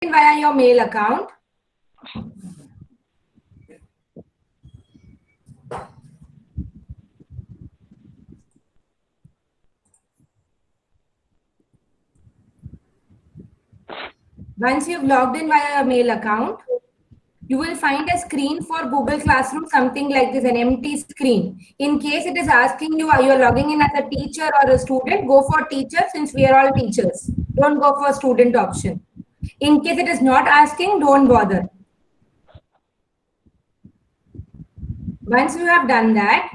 via your mail account. Once you've logged in via your mail account, you will find a screen for Google Classroom, something like this, an empty screen. In case it is asking you, are you logging in as a teacher or a student, go for teacher since we are all teachers. Don't go for student option. In case it is not asking, don't bother. Once you have done that,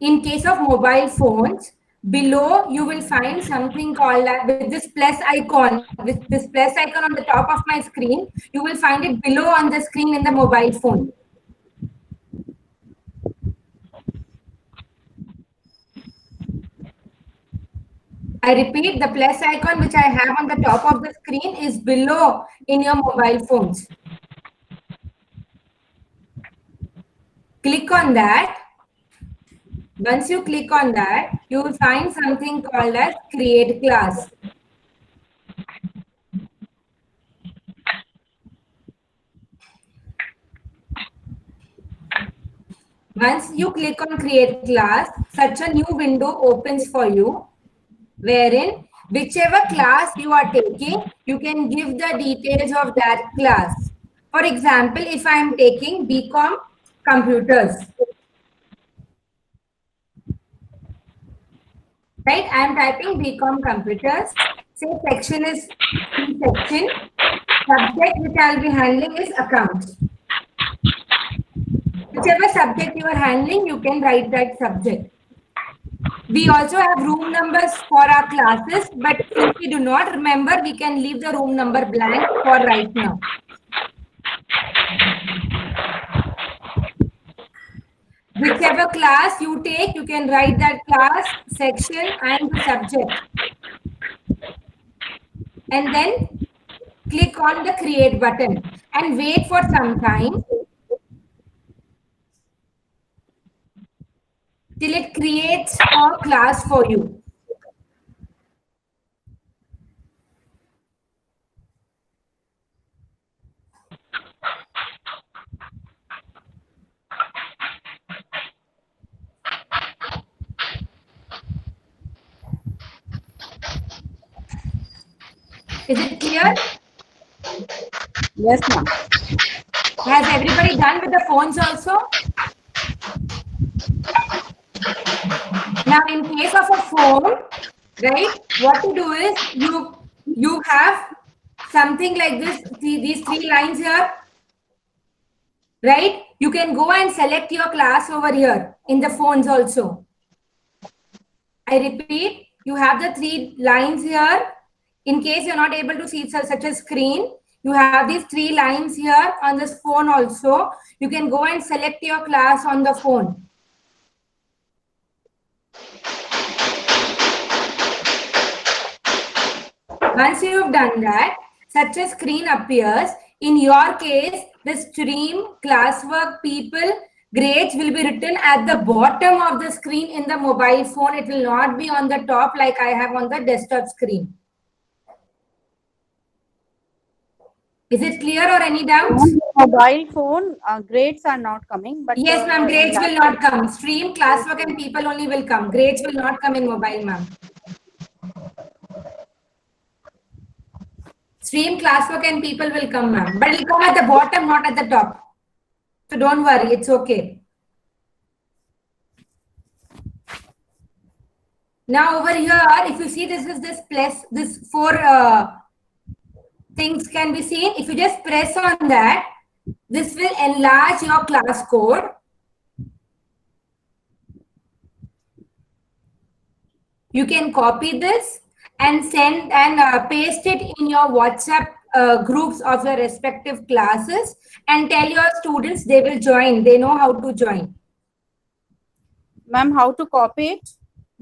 in case of mobile phones, below you will find something called with this plus icon. With this plus icon on the top of my screen, you will find it below on the screen in the mobile phone. I repeat, the plus icon which I have on the top of the screen is below in your mobile phones. Click on that. Once you click on that, you will find something called as create class. Once you click on create class, such a new window opens for you, wherein whichever class you are taking, you can give the details of that class. For example, if I am taking BCom computers, right? I am typing BCom computers. Say section is section. Subject which I will be handling is accounts. Whichever subject you are handling, you can write that subject. We also have room numbers for our classes, but if we do not remember, we can leave the room number blank for right now. Whichever class you take, you can write that class, section, and the subject. And then click on the create button and wait for some time till it creates a class for you. Is it clear? Yes, ma'am. Has everybody done with the phones also? Now, in case of a phone, right, what to do is you have something like this, these three lines here, right? You can go and select your class over here in the phones also. I repeat, you have the three lines here. In case you're not able to see such a screen, you have these three lines here on this phone also. You can go and select your class on the phone. Once you've done that, such a screen appears. In your case, the stream, classwork, people, grades will be written at the bottom of the screen in the mobile phone. It will not be on the top like I have on the desktop screen. Is it clear or any doubts? On mobile phone, grades are not coming. But yes, ma'am, grades will not come. Stream, classwork, and people only will come. Grades will not come in mobile, ma'am. Stream, classwork, and people will come, ma'am. But it will come at the bottom, not at the top. So don't worry, it's okay. Now over here, if you see this is this plus, this four things can be seen. If you just press on that, this will enlarge your class code. You can copy this and send and paste it in your WhatsApp groups of your respective classes and tell your students they will join. They know how to join. Ma'am, how to copy it?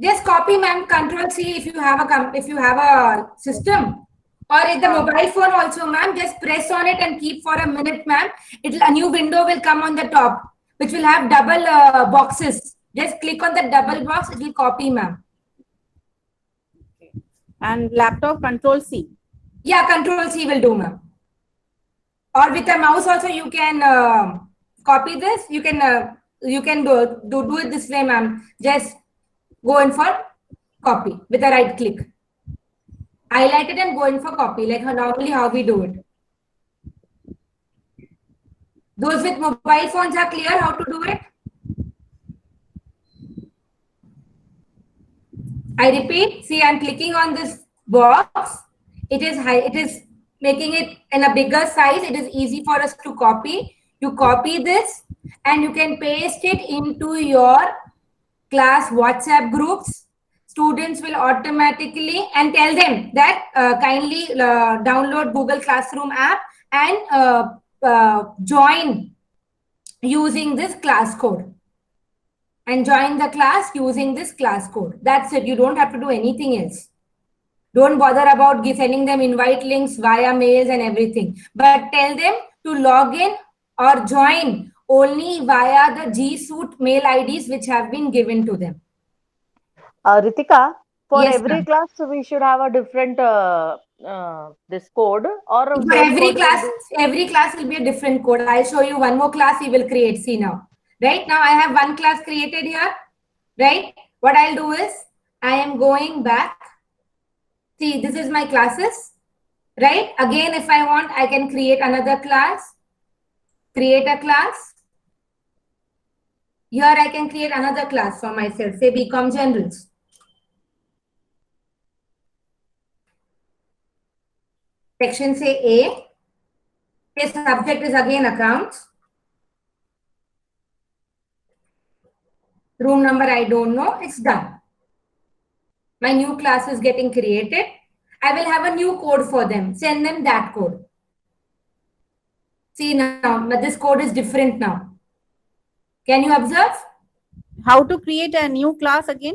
Just copy, ma'am. Control C if you have a system, or in the mobile phone also, ma'am. Just press on it and keep for a minute, ma'am. A new window will come on the top, which will have double boxes. Just click on the double box. It will copy, ma'am. And laptop, Control C. Yeah, Control C will do, ma'am. Or with a mouse also you can copy this. You can do it this way, ma'am. Just go in for copy with a right click. Highlight it and go in for copy, like normally how we do it. Those with mobile phones are clear how to do it? I repeat, see, I'm clicking on this box. It is making it in a bigger size. It is easy for us to copy. You copy this and you can paste it into your class WhatsApp groups. Students will automatically, and tell them that kindly download Google Classroom app and join using this class code. And join the class using this class code. That's it. You don't have to do anything else. Don't bother about sending them invite links via mails and everything. But tell them to log in or join only via the G Suite mail IDs which have been given to them. Ritika, for Yes, every ma'am. class we should have a different this code, or For same code every class will be a different code. I'll show you one more class we will create. See now. Right now I have one class created here. Right? What I'll do is I am going back. See, this is my classes. Right? Again, if I want, I can create another class. Create a class. Here I can create another class for myself. Say BCom Generals. Section say A. His subject is again accounts. Room number I don't know. It's done. My new class is getting created. I will have a new code for them. Send them that code. See now, this code is different now. Can you observe? How to create a new class again?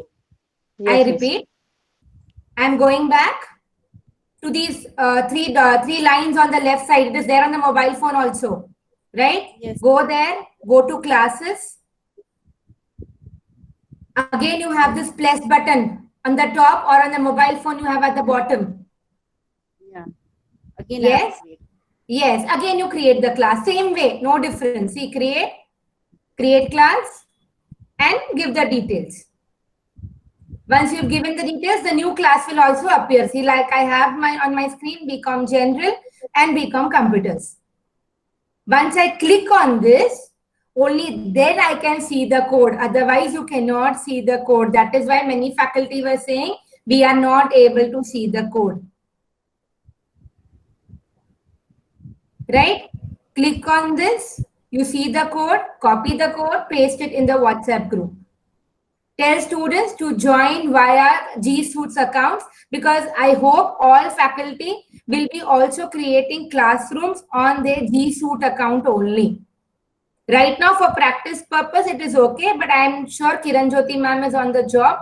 I repeat. I'm going back to these three lines on the left side. It is there on the mobile phone also. Right? Yes. Go there. Go to classes. Again, you have this plus button on the top, or on the mobile phone you have at the bottom. Yeah. Again. Yes. Yes. Again, you create the class. Same way. No difference. See, create class and give the details. Once you've given the details, the new class will also appear. See, like I have on my screen BCom General and BCom Computers. Once I click on this, only then I can see the code. Otherwise, you cannot see the code. That is why many faculty were saying we are not able to see the code. Right? Click on this. You see the code, copy the code, paste it in the WhatsApp group. Tell students to join via G Suite's accounts, because I hope all faculty will be also creating classrooms on their G Suite account only. Right now, for practice purpose, it is okay, but I'm sure Kiran Jyoti ma'am is on the job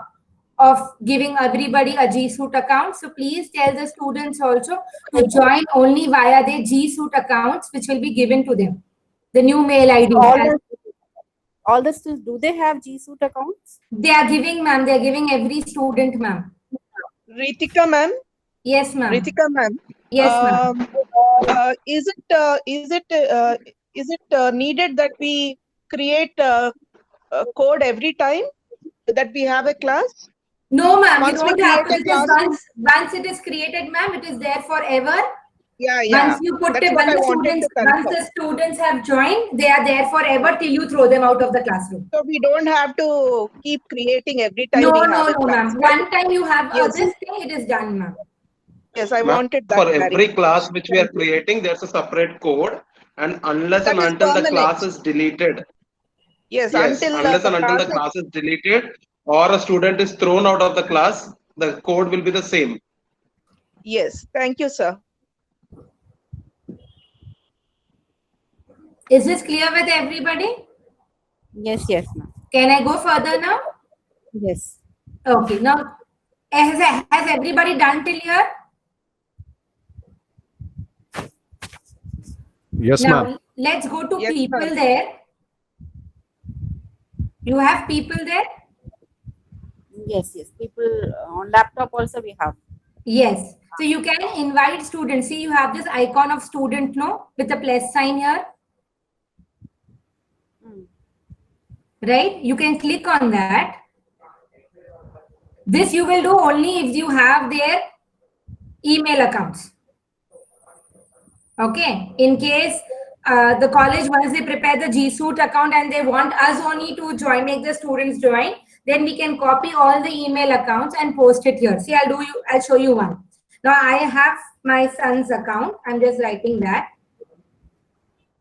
of giving everybody a G Suite account. So please tell the students also to join only via their G Suite accounts, which will be given to them. The new mail ID. All the students, do they have G Suite accounts? They are giving, ma'am. They are giving every student, ma'am. Ritika ma'am. Yes, ma'am. Ritika ma'am. Yes, ma'am. Is it needed that we create a code every time that we have a class? No, ma'am. You Once we don't have to. create a class, Once it is created, ma'am, it is there forever. Yeah, yeah. Once you put That's it, what I once wanted to confirm. the students have joined, they are there forever till you throw them out of the classroom. So we don't have to keep creating every time No, we have no, a no, class. ma'am. One time you have Yes. this thing, it is done, ma'am. Yes, I wanted that. For every class which we are creating, there's a separate code, and unless That and is until the permanent. class is deleted, Yes, unless and until the class is deleted or a student is thrown out of the class, the code will be the same. Yes, thank you, sir. Is this clear with everybody? Yes, yes, ma'am. Can I go further now? Yes. Okay. Now, has everybody done till here? Yes, Now, ma'am. let's go to Yes, people ma'am. there. You have people there? Yes, yes. People on laptop also we have. Yes. So you can invite students. See, you have this icon of student, no, with a plus sign here, right? You can click on that. This you will do only if you have their email accounts. Okay. In case the college, once they prepare the G Suite account and they want us only to join, make the students join, then we can copy all the email accounts and post it here. See, I'll show you one. Now I have my son's account. I'm just writing that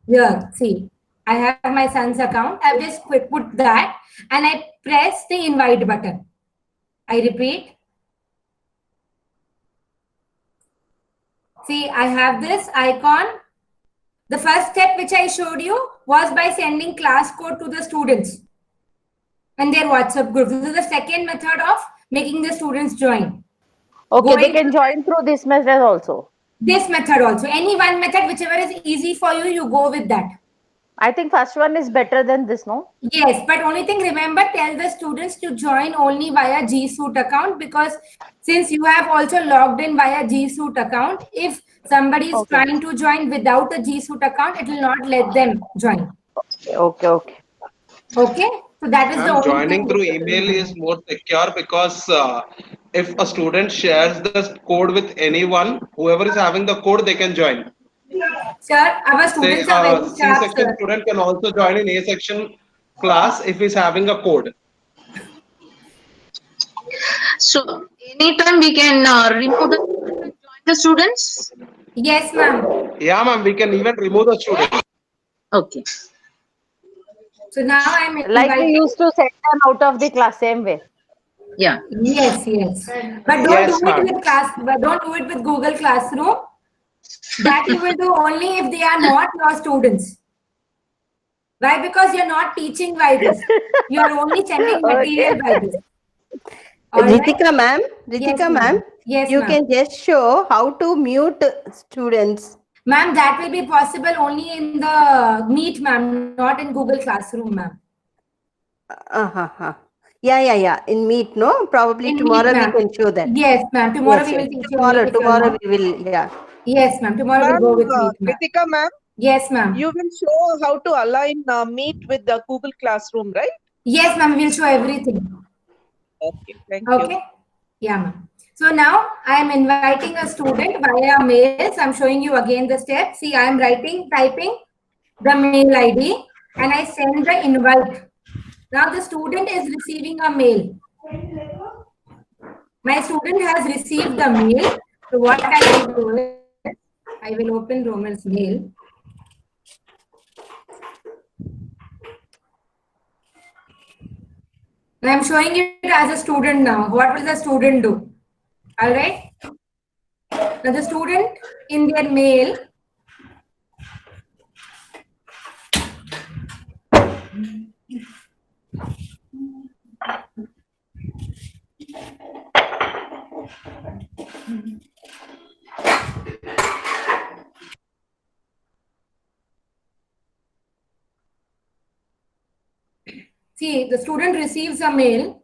here. See, I have my son's account. I've just put that and I press the invite button. I repeat. See, I have this icon. The first step which I showed you was by sending class code to the students and their WhatsApp group. This is the second method of making the students join. Okay, they Going can join through this method also. This method also. Any one method, whichever is easy for you, you go with that. I think first one is better than this, no? Yes, but only thing, remember, tell the students to join only via G Suite account, because since you have also logged in via G Suite account, if somebody is trying to join without a G Suite account, it will not let them join. Okay. Okay, so that is the Ma'am, only joining thing. through email is more secure because if a student shares the code with anyone, whoever is having the code, they can join. Sir, our Say students are a very C sharp, section sir. student can also join in A section class if he's having a code. So anytime we can remove the join the students. Yes, ma'am. Yeah, ma'am, we can even remove the student. Okay. So now I'm Like we inviting. used to send them out of the class, same way. Yeah. Yes. But don't Yes, do it ma'am. with but don't do it with Google Classroom. That you will do only if they are not your students. Why? Because you're not teaching by this. You are only sending material by this. All right? Ritika ma'am, Yes, Ritika ma'am, Yes, you ma'am. can just show how to mute students. Ma'am, that will be possible only in the Meet, ma'am, not in Google Classroom, ma'am. Yeah. In Meet, no? Probably In Meet, tomorrow we ma'am. can show that. Yes, ma'am. Tomorrow Yes, we will yes. teach you Meet if you're Tomorrow not. we will, yeah. Yes, ma'am. Tomorrow Ma'am, we'll go with Meet, ma'am. Ritika ma'am, Yes, ma'am. you will show how to align Meet with the Google Classroom, right? Yes, ma'am. We'll show everything. Okay, thank you. Okay. Yeah, ma'am. So now I am inviting a student via mails. I'm showing you again the steps. See, I am typing the mail ID and I send the invite. Now the student is receiving a mail. My student has received the mail. So what I will do is, I will open Romel's mail. And I'm showing it as a student now. What will the student do? All right. Now the student in their mail see, the student receives a mail.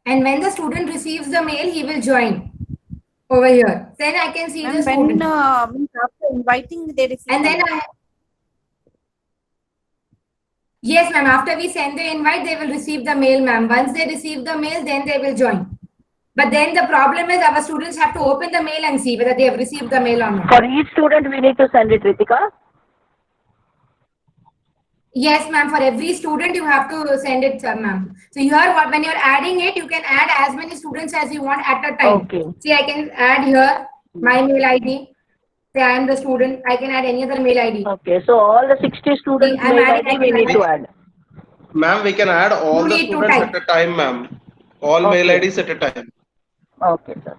And when the student receives the mail, he will join over here. Then I can see the When student. after inviting, they receive. And then yes, ma'am. After we send the invite, they will receive the mail, ma'am. Once they receive the mail, then they will join. But then the problem is our students have to open the mail and see whether they have received the mail or not. For each student, we need to send it, Ritika. Yes, ma'am. For every student, you have to send it, ma'am. So here, when you're adding it, you can add as many students as you want at a time. Okay. See, I can add here my mail ID. Say I am the student. I can add any other mail ID. Okay, so all the 60 students I'm mail adding ID we my need to mail. add. Ma'am, we can add all You the need to students type. at a time, ma'am. All mail IDs at a time. Okay, sir.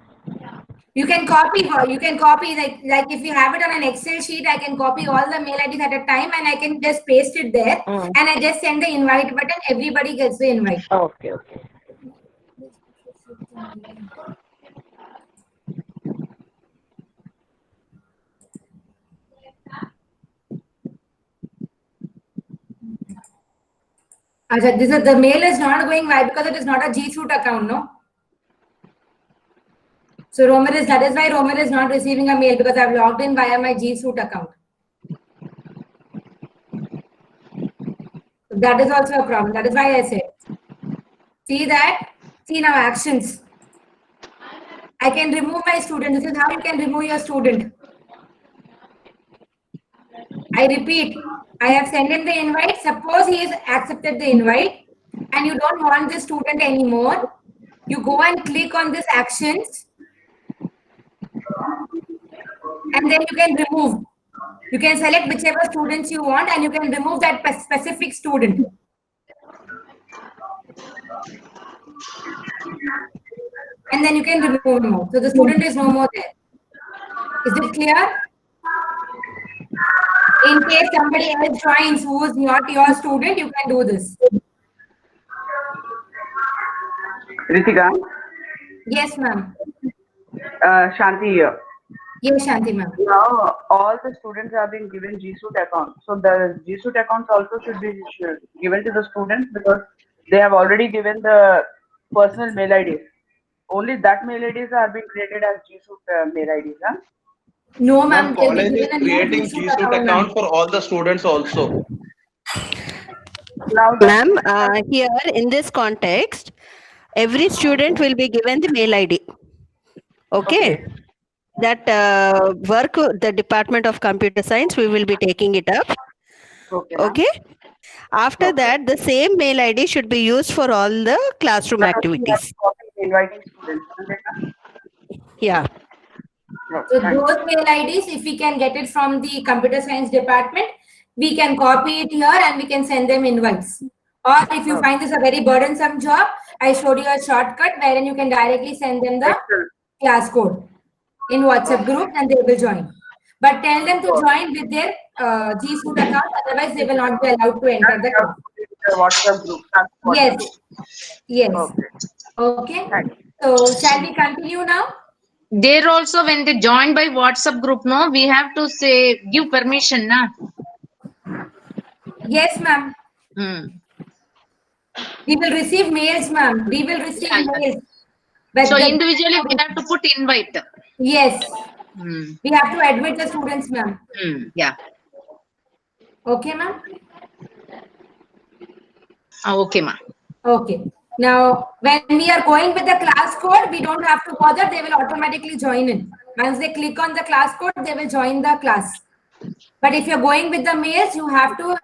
You can copy. Like if you have it on an Excel sheet, I can copy all the mail IDs at a time and I can just paste it there and I just send the invite button. Everybody gets the invite. Okay. Acha, the mail is not going why? Because it is not a G Suite account, no? So that is why Romer is not receiving a mail, because I've logged in via my G Suite account. That is also a problem. That is why I said. See that? See now actions. I can remove my student. This is how you can remove your student. I repeat, I have sent him the invite. Suppose he has accepted the invite and you don't want this student anymore. You go and click on this actions and then you can remove. You can select whichever students you want and you can remove that specific student. And then you can remove him. So the student is no more there. Is it clear? In case somebody else joins who is not your student, you can do this. Ritika? Yes, ma'am. Shanti here. Yes, Shanti, ma'am. Now, all the students have been given G Suite accounts. So the G Suite accounts also should be given to the students because they have already given the personal mail IDs. Only that mail IDs are being created as G Suite mail IDs. Huh? No, ma'am. College is creating G Suite account for all the students also. Ma'am, here in this context, every student will be given the mail ID. Okay. That work, the Department of Computer Science, we will be taking it up. Okay. After that, the same mail ID should be used for all the classroom activities. Inviting students. Yeah. So those mail IDs, if we can get it from the computer science department, we can copy it here and we can send them invites. Or if you find this a very burdensome job, I showed you a shortcut wherein you can directly send them the class code in WhatsApp group and they will join. But tell them to join with their G Suite account, otherwise they will not be allowed to enter the class. WhatsApp group. Yes. Yes. Okay. So shall we continue now? There also, when they join by WhatsApp group, no, we have to say give permission, na. Yes, ma'am. We will receive mails, ma'am. We will receive mails. But So individually we have to put invite. Yes. We have to admit the students, ma'am. Yeah. Okay, ma'am. Okay, ma'am. Okay. Now, when we are going with the class code, we don't have to bother. They will automatically join in. Once they click on the class code, they will join the class. But if you're going with the mails, you have to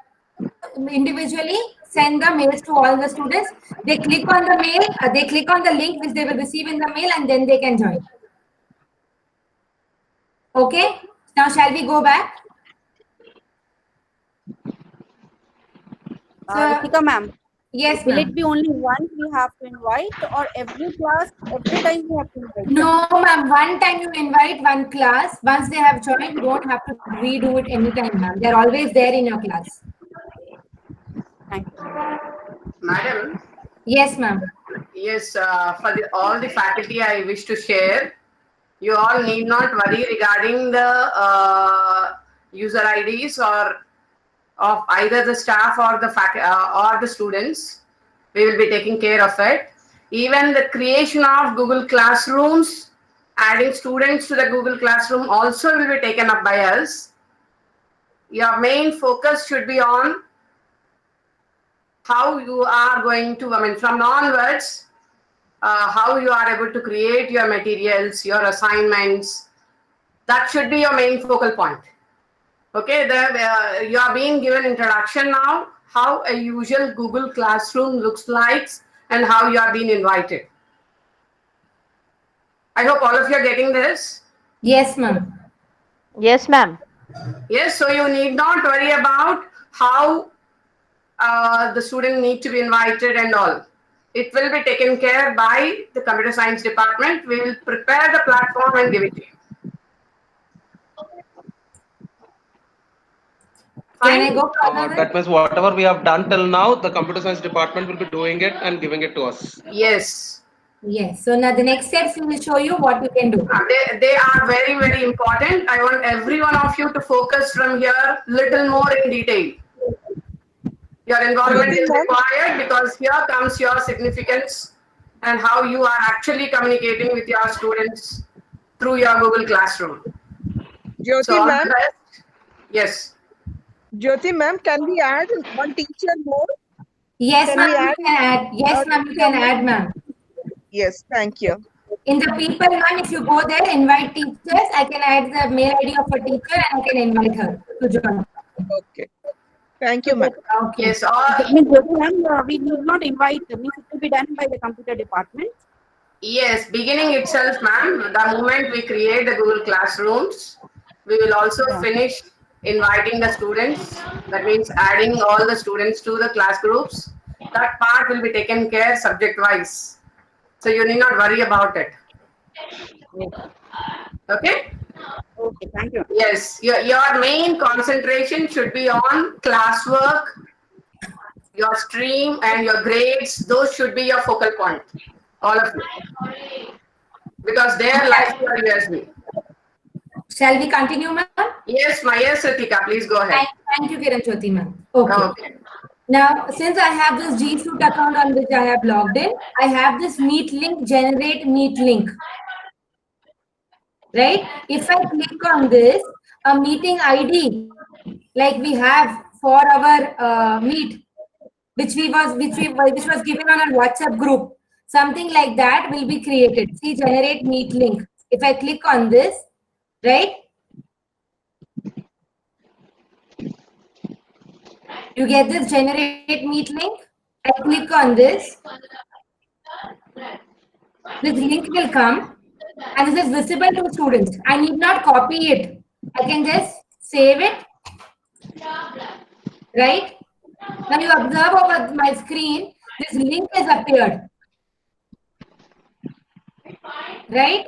individually send the mails to all the students. They click on the mail, they click on the link which they will receive in the mail and then they can join. Okay. Now, shall we go back? Ritika ma'am. Yes, Will ma'am. it be only once we have to invite or every class, every time we have to invite? No, ma'am. One time you invite one class. Once they have joined, you don't have to redo it anytime, ma'am. They're always there in your class. Thank you. Madam, Yes, ma'am. yes, for all the faculty I wish to share, you all need not worry regarding the user IDs or of either the staff or the students. We will be taking care of it. Even the creation of Google Classrooms, adding students to the Google Classroom also will be taken up by us. Your main focus should be on how you are going to, from now onwards, how you are able to create your materials, your assignments. That should be your main focal point. Okay, you are being given introduction now, how a usual Google Classroom looks like and how you are being invited. I hope all of you are getting this. Yes, ma'am. Yes, ma'am. Yes, so you need not worry about how the student need to be invited and all. It will be taken care by the computer science department. We will prepare the platform and give it to you. Can I go further? That means whatever we have done till now, the computer science department will be doing it and giving it to us. Yes. Yes. So now the next steps we will show you what you can do. They are very, very important. I want every one of you to focus from here little more in detail. Your involvement Okay, is ma'am. required because here comes your significance and how you are actually communicating with your students through your Google Classroom. So Jyoti all ma'am, the best. Yes. Jyoti ma'am, can we add one teacher more? Yes, Can ma'am, we you add can add. Yes, a ma'am, you teacher can more? add, ma'am. Yes, thank you. In the people, ma'am, if you go there, invite teachers. I can add the mail ID of a teacher and I can invite her to join. Okay. Thank you, ma'am. Okay. Yes. Or Means, Jyoti ma'am, we need not invite, means it will be done by the computer department. yes, beginning itself, ma'am, the moment we create the Google Classrooms, we will also Yeah. finish inviting the students. That means adding all the students to the class groups. That part will be taken care subject wise. So you need not worry about it. Okay? Okay, thank you. Yes, your main concentration should be on classwork, your stream, and your grades. Those should be your focal point, all of you. Because they are like your USB. Shall we continue, ma'am? Yes, Maya Satika, please go ahead. Thank you, Kiran Jyoti, ma'am. Okay. Okay. Now, since I have this G Suite account on which I have logged in, I have this Meet link, generate Meet link. Right? If I click on this, a meeting ID, like we have for our Meet, which was given on our WhatsApp group, something like that will be created. See, generate Meet link. If I click on this, right? You get this generate Meet link. I click on this. This link will come and this is visible to students. I need not copy it. I can just save it. Right? Now you observe over my screen, this link has appeared. Right?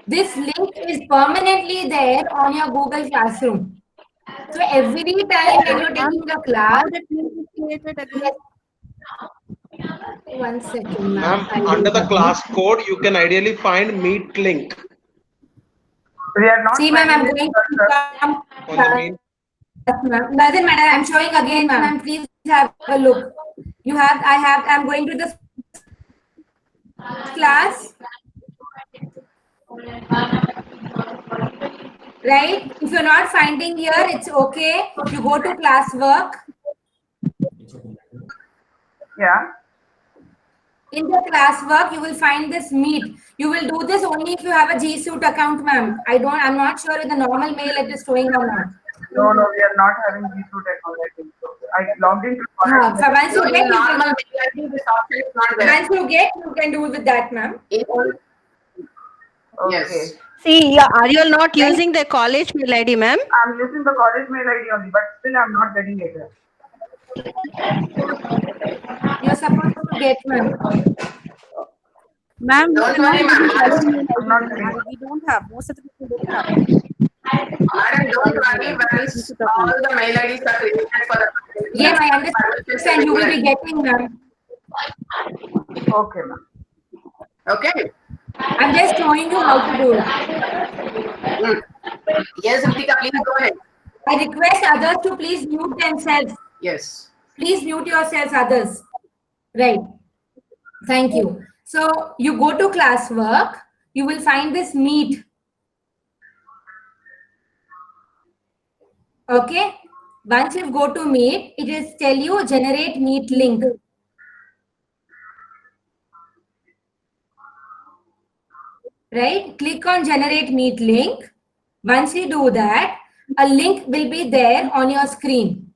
This link is permanently there on your Google Classroom. So every time when you're taking the class, How that link is created again? 1 second, Ma'am, ma'am. under the class code, you can ideally find Meet link We are not. See, ma'am, I'm finding going it, to on the main. Doesn't matter. I'm showing again, ma'am. Please have a look. I'm going to the class. Right? If you're not finding here, it's okay. You go to classwork. Yeah. In the classwork, you will find this Meet. You will do this only if you have a G Suite account, ma'am. I'm not sure if the normal mail it is showing or not. No, we are not having G Suite account. I think so. I logged into. So once So you in get, normal mail ID, this option is not there. once you get, you can do with that, ma'am. Okay. Yes. See, yeah, are you all not using the college mail ID, ma'am? I'm using the college mail ID only, but still I'm not getting it. You're supposed to get, ma'am. Ma'am, Don't we worry, ma'am. I'm not getting it. we don't have, most of the people don't have. Madam, don't worry, once all the mail IDs are created for the. Yes, I understand. You will be getting, ma'am. Okay, ma'am. Okay. I'm just showing you how to do it. Yes, Ritika, please go ahead. I request others to please mute themselves. Yes. Please mute yourselves, others. Right. Thank you. So you go to classwork, you will find this Meet. Okay. Once you go to Meet, it is tell you generate Meet link. Right? Click on generate Meet link. Once you do that, a link will be there on your screen.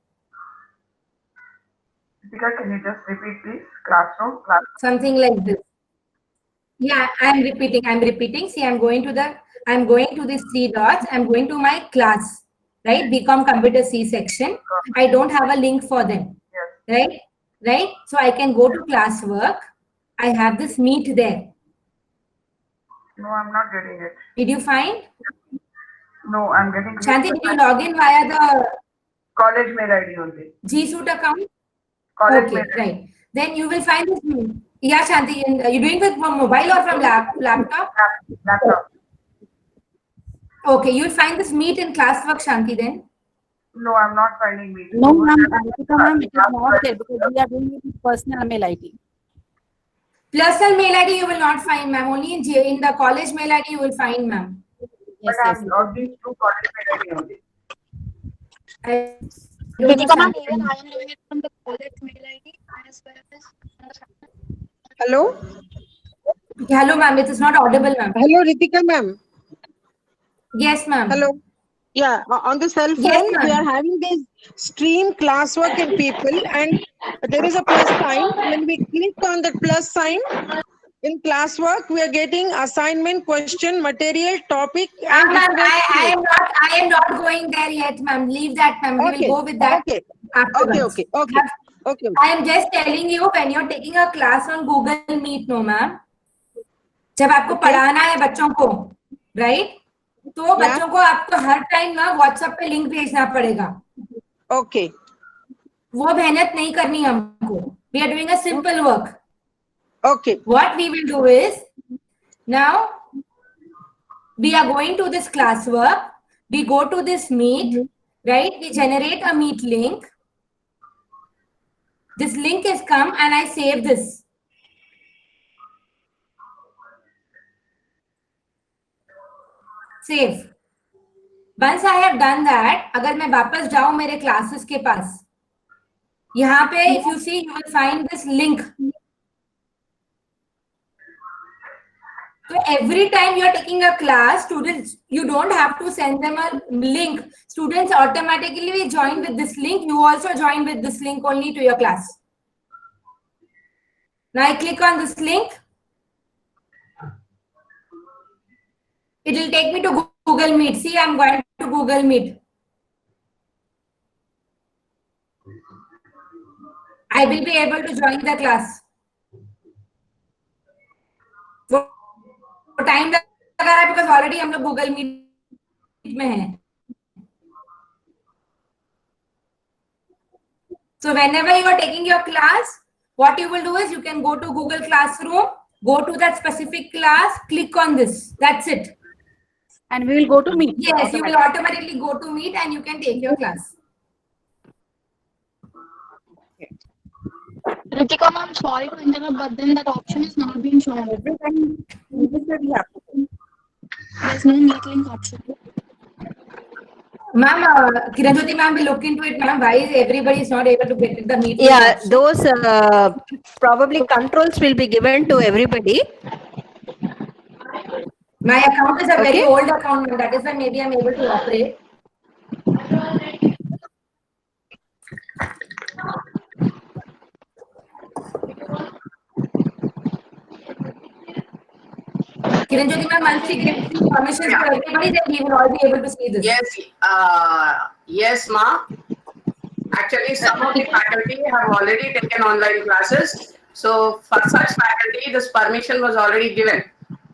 Ritika, can you just repeat, please? Classroom. Something like this. Yeah, I'm repeating. See, I'm going to these 3 dots. I'm going to my class, right? BCom Computer C section. I don't have a link for them, right? Right? So I can go to classwork. I have this Meet there. No, I'm not getting it. Did you find? No, I'm getting. Shanti, did you log in via the College mail ID only. G Suite account? College Okay, mail ID. right. Then you will find this. Yeah, Shanti, are you doing it from mobile or from laptop? Laptop. Okay, you will find this Meet in classwork, Shanti, then. No, I'm not finding meeting. No, ma'am, Ankita ma'am, it is not there because we are doing it with personal mail ID. Personal mail ID you will not find, ma'am. Only in the college mail ID you will find, ma'am. But I'm logged in through college mail ID only. Ritika ma'am, even I am doing it from the college mail ID as well as. Hello? Hello, ma'am. It is not audible, ma'am. Hello, Ritika ma'am. Yes, ma'am. Hello. Yeah, on the cell phone, Yes, ma'am. we are having this stream classwork in people, and there is a plus sign. When we click on that plus sign in classwork, we are getting assignment, question, material, topic, and Ma'am, different I am not going there yet, ma'am. Leave that, ma'am. We will go with that Okay. afterwards. Okay. I am just telling you, when you're taking a class on Google Meet, no, ma'am. जब आपको पढ़ाना है बच्चों को, right? तो बच्चों को आपको हर टाइम ना WhatsApp पे लिंक भेजना पड़ेगा. Okay. वो मेहनत नहीं करनी हमको. We are doing a simple work. Okay. What we will do is, now we are going to this classwork. We go to this Meet, right? We generate a Meet link. This link is come and I save this. Save. Once I have done that, अगर मैं वापस जाऊं मेरे classes के पास, यहाँ पे if you see, you will find this link. So every time you are taking a class, students, you don't have to send them a link. Students automatically will join with this link. You also join with this link only to your class. Now I click on this link. It will take me to Google Meet. See, I'm going to Google Meet. I will be able to join the class. Time लगा रहा है because already हम लोग Google meet में हैं. So whenever you are taking your class, what you will do is you can go to Google Classroom, go to that specific class, click on this. That's it. And we will go to Meet. Yes, you will automatically go to Meet and you can take your class. Ritika ma'am, sorry to interrupt, but then that option is not being shown. Every time There's no meet link option. Ma'am, Kiranjyoti ma'am will look into it, ma'am. Why is everybody is not able to get the meet? Yeah, those probably controls will be given to everybody. My account is a very old account, ma'am. That is why maybe I'm able to operate. Kiranjyoti ma'am, once she gives permissions to everybody, then we will all be able to see this. Yes, yes, ma. Actually, some of the faculty have already taken online classes. So for such faculty, this permission was already given.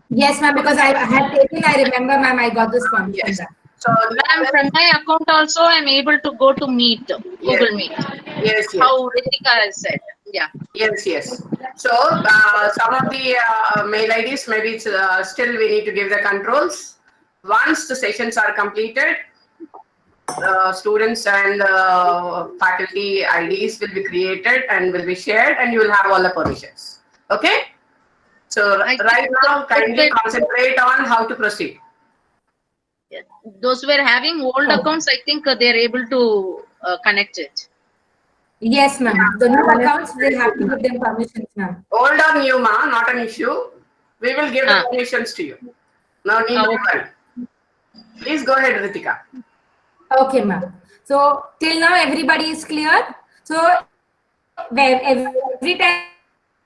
Yes, ma'am, because I had taken, I remember, ma'am, I got this permission. Yes. So, Ma'am, from my account also, I'm able to go to Meet, Google Meet. Yes, yes. How Ritika has said. Yeah. Yes, yes. So, some of the mail IDs, maybe it's, still we need to give the controls. Once the sessions are completed, students and faculty IDs will be created and will be shared, and you will have all the permissions. Okay? So, right now, kindly concentrate on how to proceed. Those who were having old accounts, I think they're able to connect it. Yes, ma'am. The new accounts, we'll have to give them permissions, ma'am. Old or new, ma, not an issue. We will give the permissions to you. No need to worry. Please go ahead, Ritika. Okay, ma'am. So, till now, everybody is clear. So, every time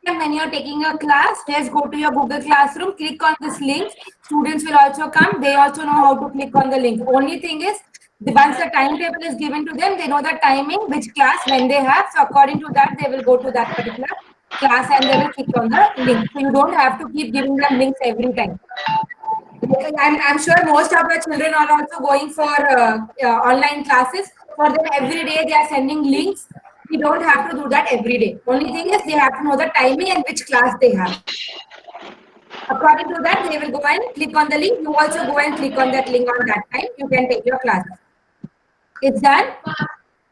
when you're taking a class, just go to your Google Classroom, click on this link. Students will also come. They also know how to click on the link. Only thing is, once the timetable is given to them, they know the timing, which class, when they have. So according to that, they will go to that particular class and they will click on the link. So you don't have to keep giving them links every time. I'm sure most of the children are also going for online classes. For them, every day they are sending links. We don't have to do that every day. Only thing is they have to know the timing and which class they have. According to that, they will go and click on the link. You also go and click on that link on that time. You can take your class. It's done.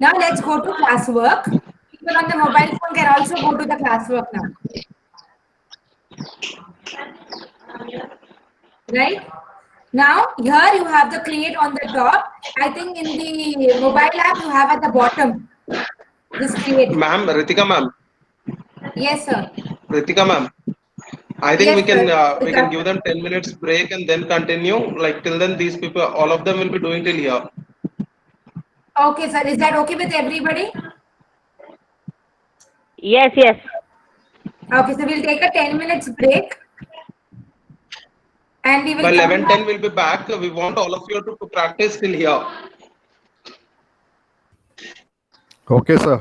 Now let's go to classwork. People on the mobile phone can also go to the classwork now. Right? Now here you have the create on the top. I think in the mobile app you have at the bottom this create. Ma'am, Ritika ma'am. Yes, sir. Ritika ma'am. I think Yes, we can sir. give them 10 minutes break and then continue. Like till then, these people, all of them will be doing till here. Okay, sir. Is that okay with everybody? Yes, yes. Okay, so we'll take a 10 minutes break. And we will By come 11:10 we'll be back. We want all of you to practice till here. Okay, sir.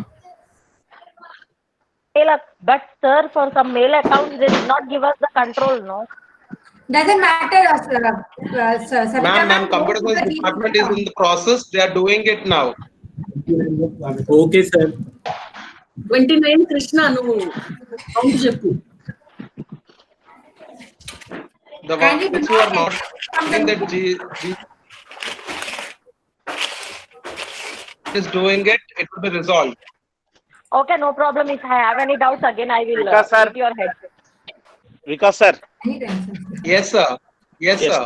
But sir, for some mail accounts, they did not give us the control, no? Doesn't matter, sir. Ma'am, computer science department is in the process. They are doing it now. Okay, sir. 29 Krishna, no. Count చెప్పు. The ones who are not in that is doing it, it will be resolved. Okay, no problem. If I have any doubts again, I will Vikas, give your head. Vikas sir. Yes, sir. Yes, sir.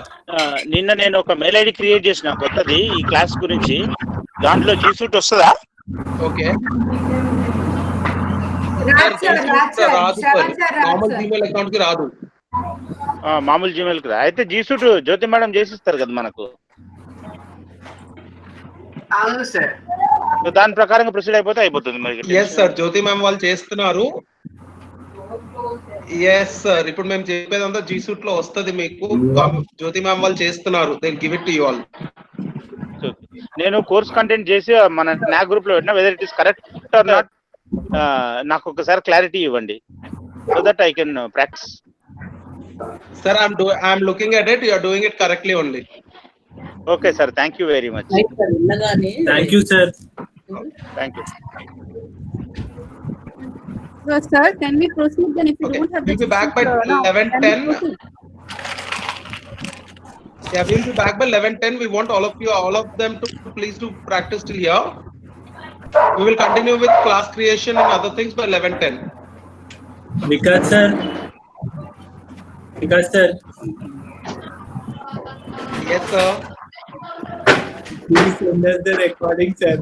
నిన్న నేను ఒక mail ID create చేసిన కొత్తది ఈ class గురించి. దాంట్లో G Suite వస్తుందా? Okay. మామూలు జీమెయిల్ అకౌంట్ కి రాదు. మామూలు జీమెయిల్ కి రా. అయితే G Suite జ్యోతి మేడం చేసిస్తారు కదా మనకు. అవును సార్. దాని ప్రకారంగా ప్రొసీడ్ అయిపోతుంది మరి. yes sir జ్యోతి మ్యామ్ వాళ్ళు చేస్తున్నారు. yes sir ఇప్పుడు మేము చెప్పేదంతా G Suite లో వస్తది మీకు. జ్యోతి మ్యామ్ వాళ్ళు చేస్తున్నారు. they will give it to you all. నేను కోర్స్ కంటెంట్ చేసి మన నా గ్రూప్ లో పెట్టినా whether it is correct or not నాకు ఒకసారి క్లారిటీ ఇవ్వండి so that I can practice. sir I'm looking at it. You are doing it correctly only. Okay sir, thank you very much. Thank you sir. Thank you. So, sir, can we proceed then if you don't have we'll be back by 11:10. Yeah, we'll be back by 11:10. We want all of them to please do practice till here. We will continue with class creation and other things by 11:10. Vikas sir. Yes sir. Please send us the recording, sir.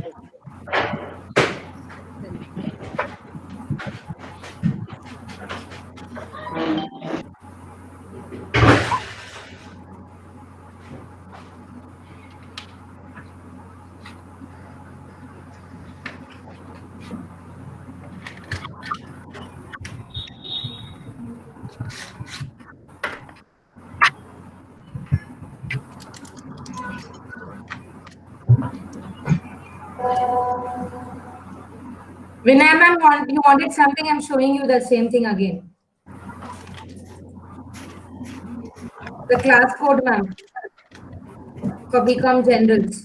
Vinay ma'am, you wanted something, I'm showing you the same thing again. The class code, ma'am, for BCom Generals.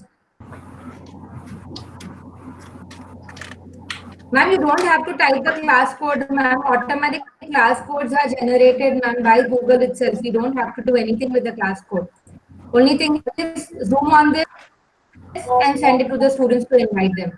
Ma'am, you don't have to type the class code, ma'am. Automatic class codes are generated, ma'am, by Google itself. You don't have to do anything with the class code. Only thing is zoom on this and send it to the students to invite them.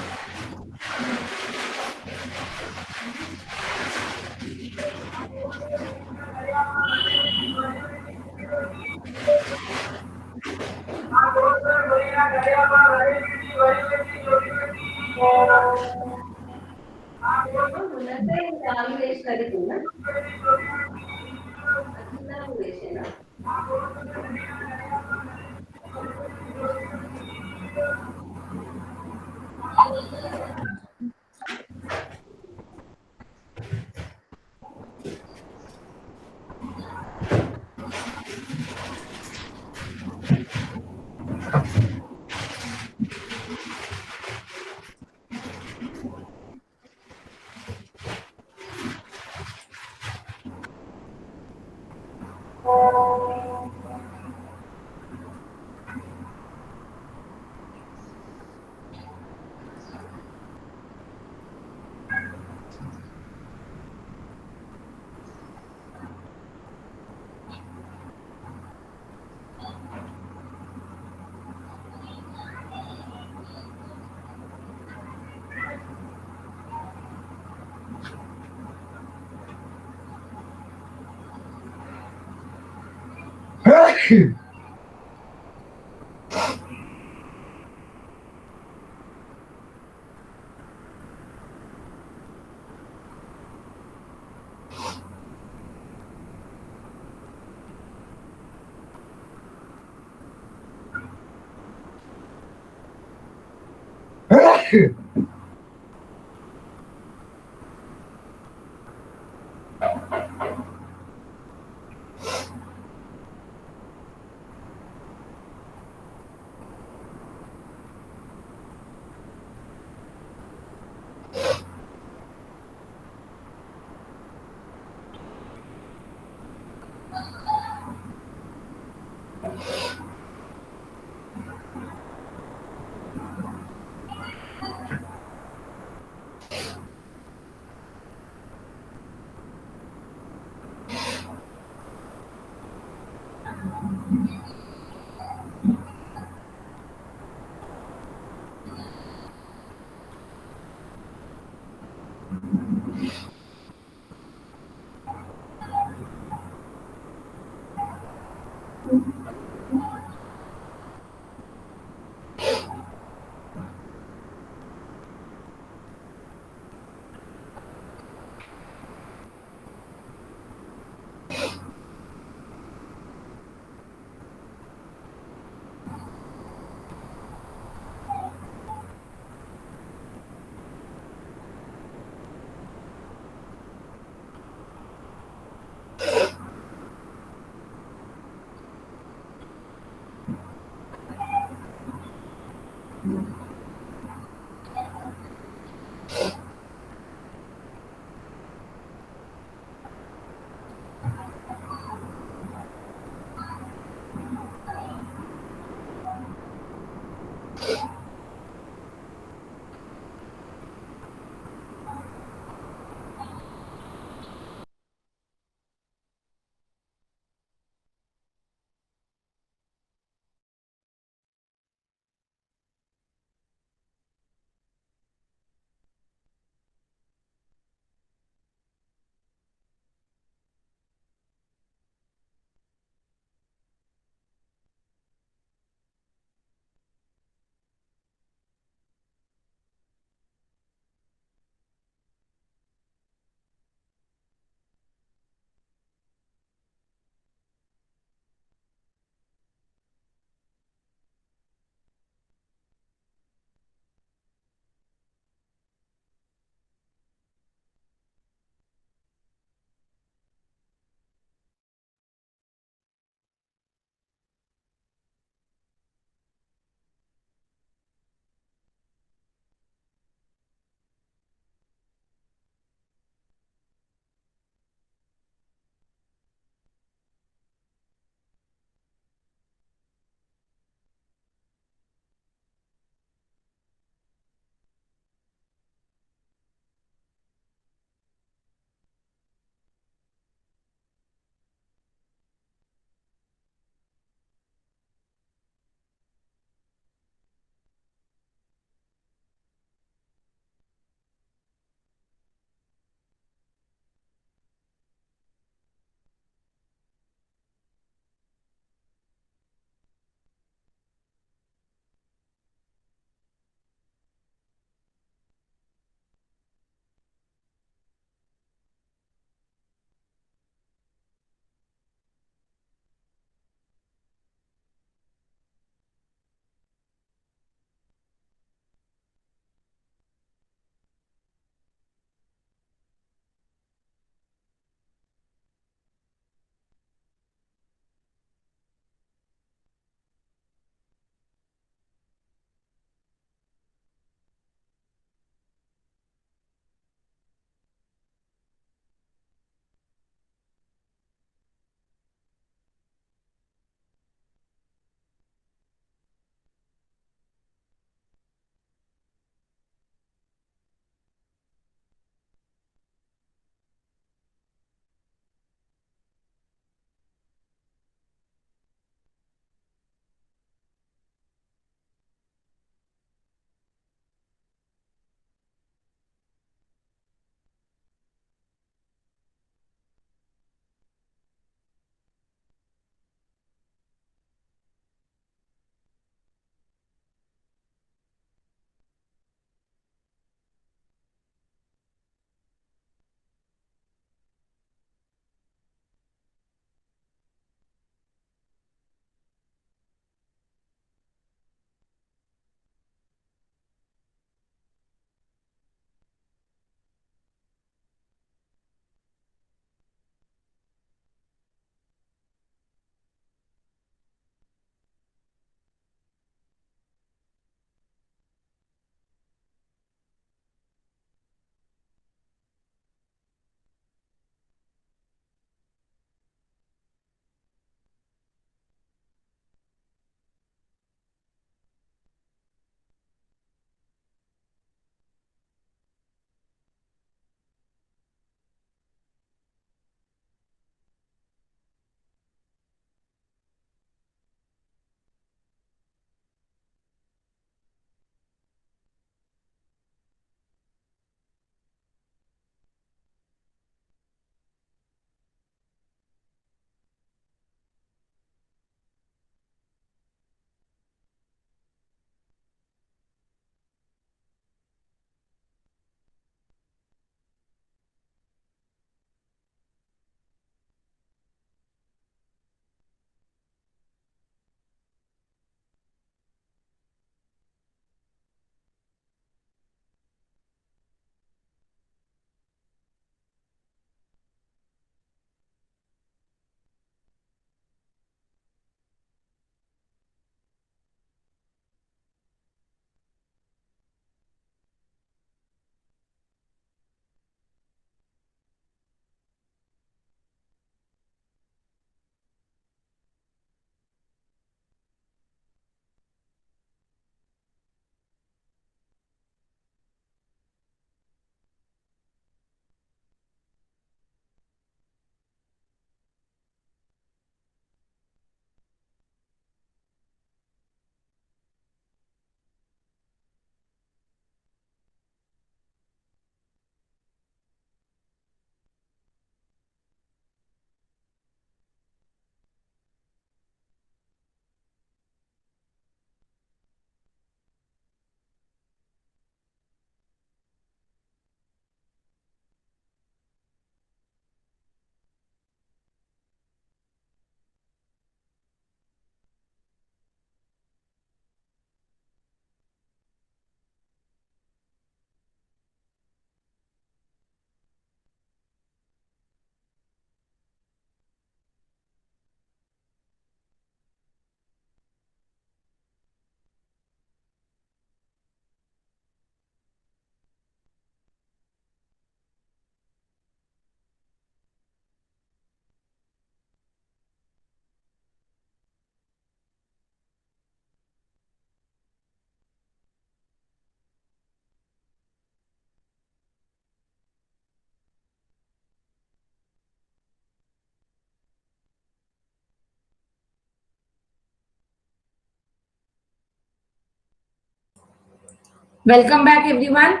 Welcome back, everyone.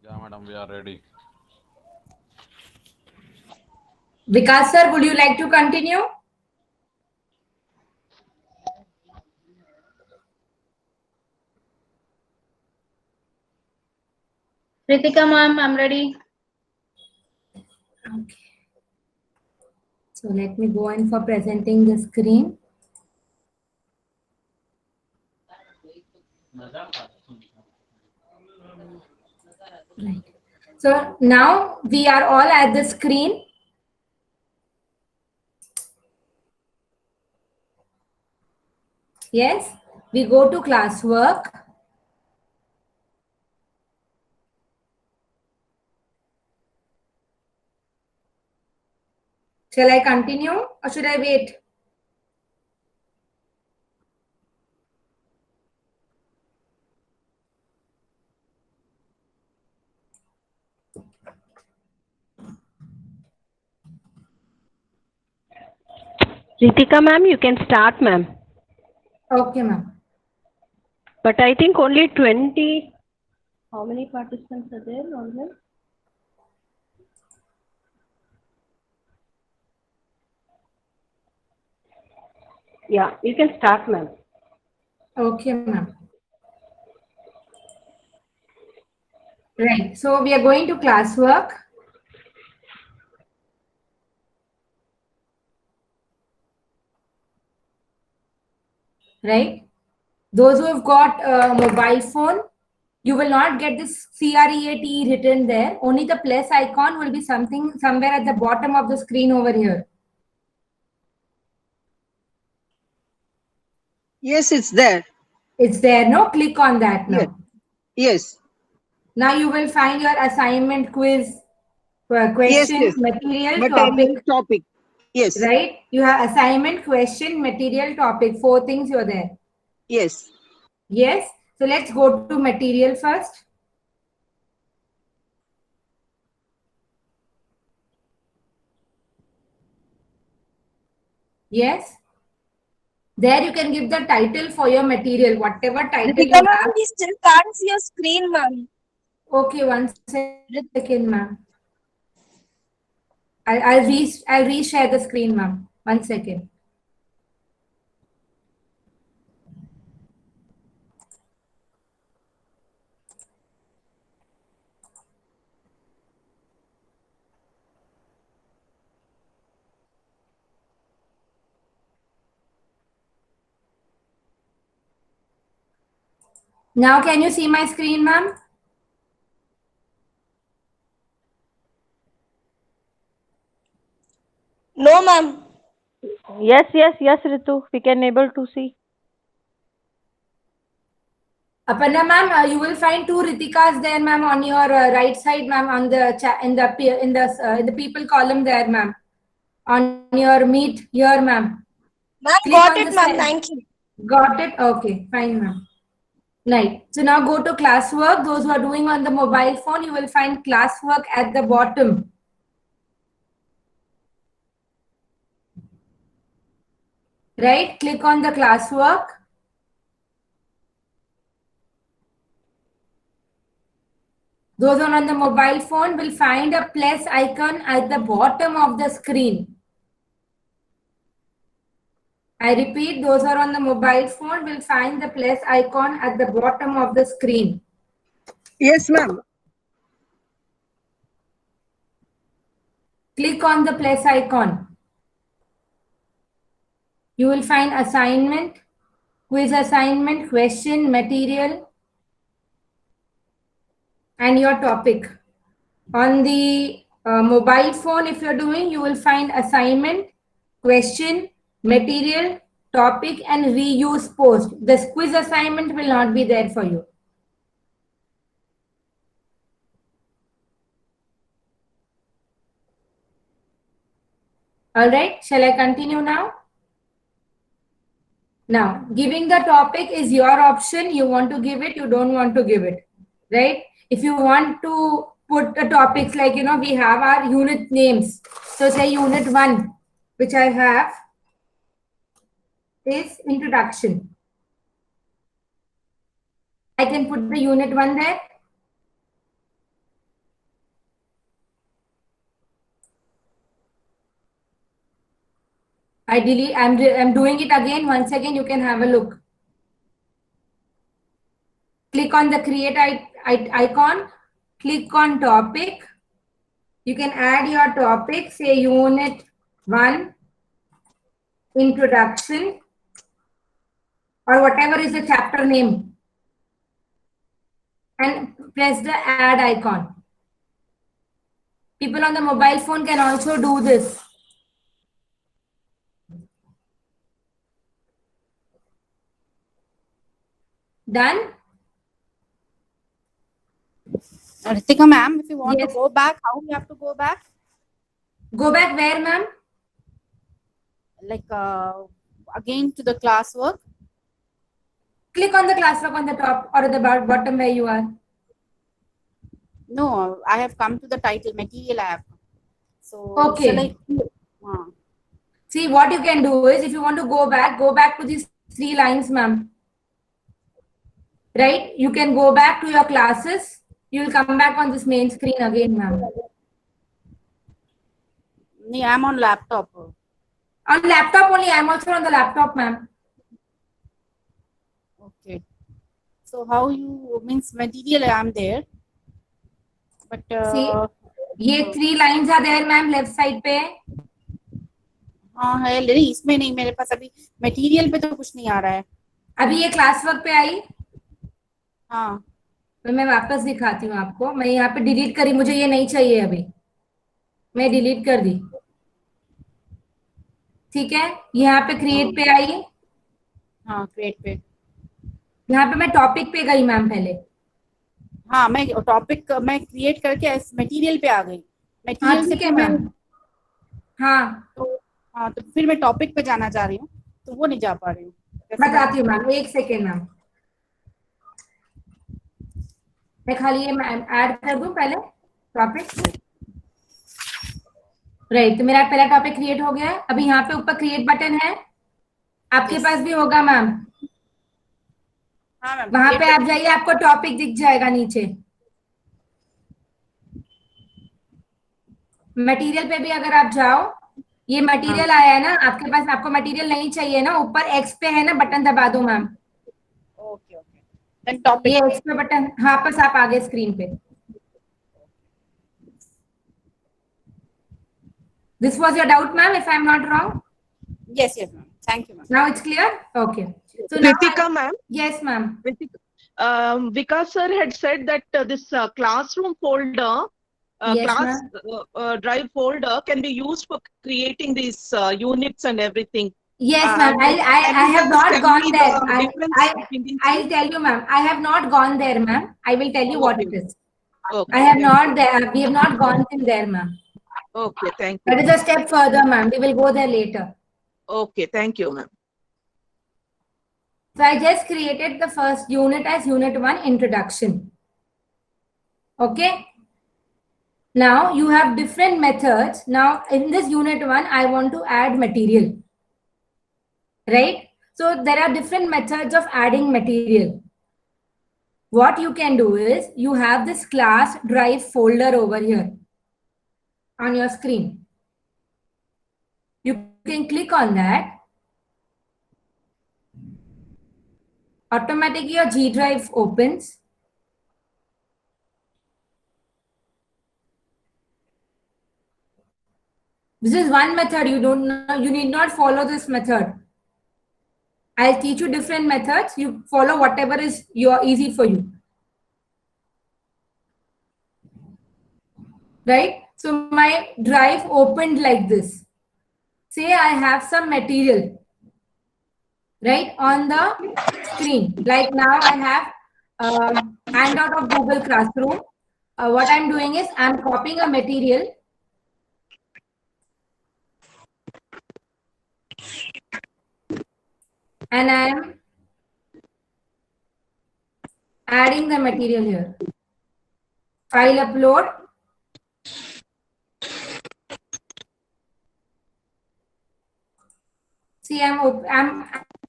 Yeah, madam, we are ready. Vikas sir, would you like to continue? Ritika ma'am, I'm ready. Okay. So let me go in for presenting the screen. Right. So now we are all at the screen. Yes, we go to classwork. Shall I continue or should I wait? Ritika ma'am, you can start, ma'am. Okay, ma'am. But I think only 20. How many participants are there on here? Yeah, you can start, ma'am. Okay, ma'am. Right. So we are going to classwork. Right. Those who have got a mobile phone, you will not get this CREATE written there. Only the plus icon will be something somewhere at the bottom of the screen over here. Yes, it's there. It's there. No, click on that now. Yes. Now you will find your assignment quiz, question, yes. material, Material, topic. Yes. Right? You have assignment, question, material, topic. 4 things you're there. Yes. Yes. So let's go to material first. Yes. There you can give the title for your material, whatever title you Ritika ma'am, have. we still can't see your screen, ma'am. Okay, 1 second, ma'am. I'll reshare the screen, ma'am. 1 second. Now, can you see my screen, ma'am? No, ma'am. Yes, Ritu. We can able to see. Aparna ma'am, you will find 2 Ritikas there, ma'am, on your right side, ma'am, on the chat in the people column there, ma'am. On your meet here, ma'am. Ma'am, got it, ma'am. Thank you. Got it? Okay, fine, ma'am. Right. So now go to classwork. Those who are doing on the mobile phone, you will find classwork at the bottom. Right? Click on the classwork. Those on the mobile phone will find a plus icon at the bottom of the screen. I repeat, those are on the mobile phone will find the plus icon at the bottom of the screen. Yes, ma'am. Click on the plus icon. You will find assignment, quiz assignment, question, material, and your topic. On the mobile phone, if you're doing, you will find assignment, question, material, topic, and reuse post. The quiz assignment will not be there for you. All right, shall I continue now? Now, giving the topic is your option. You want to give it, you don't want to give it, right? If you want to put the topics like, we have our unit names. So say unit 1 which I have is introduction. I can put the unit 1 there. I'm doing it again. Once again, you can have a look. Click on the create icon. Click on topic. You can add your topic, say unit 1, introduction, or whatever is the chapter name. And press the add icon. People on the mobile phone can also do this. Done? Ritika ma'am, if you want Yes. to go back, how we have to go back? Go back where, ma'am? Like again to the classwork. Click on the classwork on the top or at the bottom where you are. No, I have come to the title material I have. So Okay. shall I? See, what you can do is, if you want to go back to these 3 lines, ma'am. Right? You can go back to your classes. You will come back on this main screen again, ma'am. No, I'm on laptop. On laptop only. I'm also on the laptop, ma'am. Okay. So how you means material I'm there. But See, ये 3 lines are there, ma'am, left side पे. हाँ है, नहीं इसमें नहीं, मेरे पास अभी material पे तो कुछ नहीं आ रहा है. अभी ये क्लास वर्क पे आई. हाँ. तो मैं वापस दिखाती हूँ आपको. मैं यहाँ पे डिलीट करी, मुझे ये नहीं चाहिए अभी. मैं डिलीट कर दी. ठीक है, यहाँ पे क्रिएट पे आई. हाँ, क्रिएट पे. यहाँ पे मैं टॉपिक पे गई मैम पहले. हाँ, मैं टॉपिक मैं क्रिएट करके मटेरियल पे आ गई. मटेरियल से फिर मैं तो फिर मैं टॉपिक पे जाना चाह रही हूँ, तो वो नहीं जा पा रही हूँ. बताती हूँ मैम, 1 सेकेंड मैम. मैं खाली ये ऐड कर दूं पहले टॉपिक. राइट, तो मेरा पहला टॉपिक क्रिएट हो गया है. अभी यहाँ पे ऊपर क्रिएट बटन है, आपके पास भी होगा मैम. हाँ मैम. वहां पे आप जाइए, आपको टॉपिक दिख जाएगा नीचे. मटेरियल पे भी अगर आप जाओ, ये मटेरियल आया है ना आपके पास. आपको मटेरियल नहीं चाहिए ना, ऊपर एक्स पे है ना, बटन दबा दो ma'am. Okay okay. Then topic, ये एक्स पे बटन. हाँ, बस आप आगे स्क्रीन पे. This was your doubt, ma'am, if I'm not wrong? Yes, yes, ma'am. Thank you, ma'am. Now it's clear? Okay. So Ritika, ma'am. Yes, ma'am. Vikas sir had said that this classroom folder, Yes, class drive folder can be used for creating these units and everything. Yes, ma'am. I have not gone there. I'll tell you, ma'am. I have not gone there, ma'am. I will tell you what it is. Okay. I have not there. We have not gone in there, ma'am. Okay, thank you. That is a step further, ma'am. We will go there later. Okay, thank you, ma'am. So I just created the first unit as unit 1, introduction. Okay. Now you have different methods. Now in this unit 1, I want to add material. Right? So there are different methods of adding material. What you can do is, you have this class drive folder over here on your screen. You can click on that. Automatically your G drive opens. This is one method. You need not follow this method. I'll teach you different methods. You follow whatever is easy for you. Right? So my drive opened like this. Say I have some material, right, on the screen. Like now I have a handout of Google Classroom. What I'm doing is I'm copying a material. And I'm adding the material here. File upload. See, I'm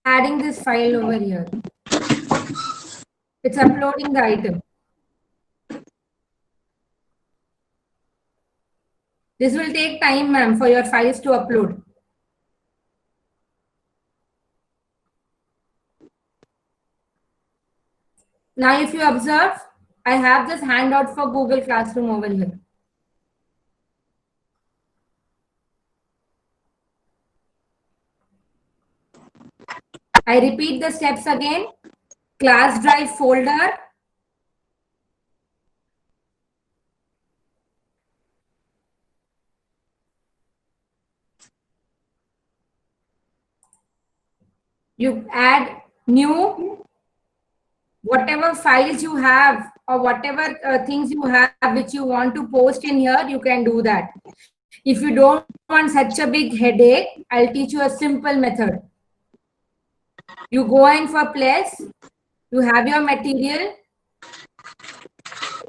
adding this file over here. It's uploading the item. This will take time, ma'am, for your files to upload. Now, if you observe, I have this handout for Google Classroom over here. I repeat the steps again. Class drive folder. You add new, whatever files you have or whatever things you have which you want to post in here, you can do that. If you don't want such a big headache, I'll teach you a simple method. You go in for place, you have your material,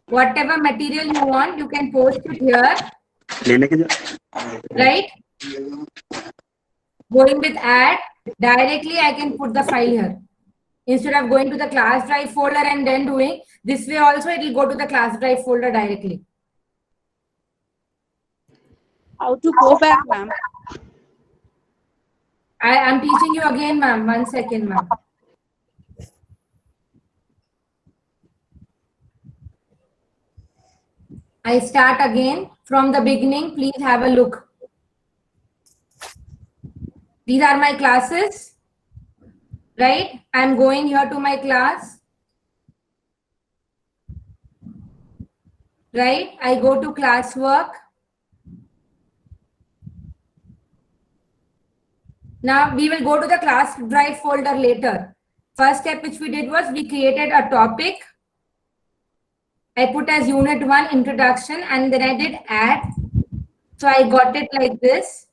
whatever material you want, you can post it here, right? Going with add, directly I can put the file here. Instead of going to the class drive folder and then doing, this way also it will go to the class drive folder directly. How to go back, ma'am? I am teaching you again, ma'am. 1 second, ma'am. I start again from the beginning. Please have a look. These are my classes, right? I'm going here to my class, right? I go to classwork. Now we will go to the class drive folder later. First step which we did was we created a topic. I put as unit 1 introduction and then I did add. So I got it like this.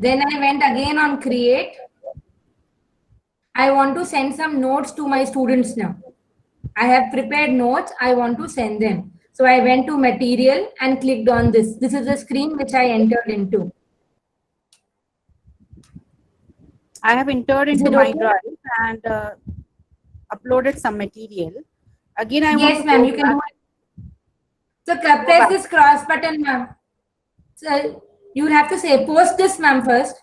Then I went again on create. I want to send some notes to my students now. I have prepared notes. I want to send them. So I went to material and clicked on this. This is the screen which I entered into. I have entered into my drive and uploaded some material. Again, I want Yes, to ma'am, go you can back. do it. So press this cross button, ma'am. So you will have to say post this, ma'am, first.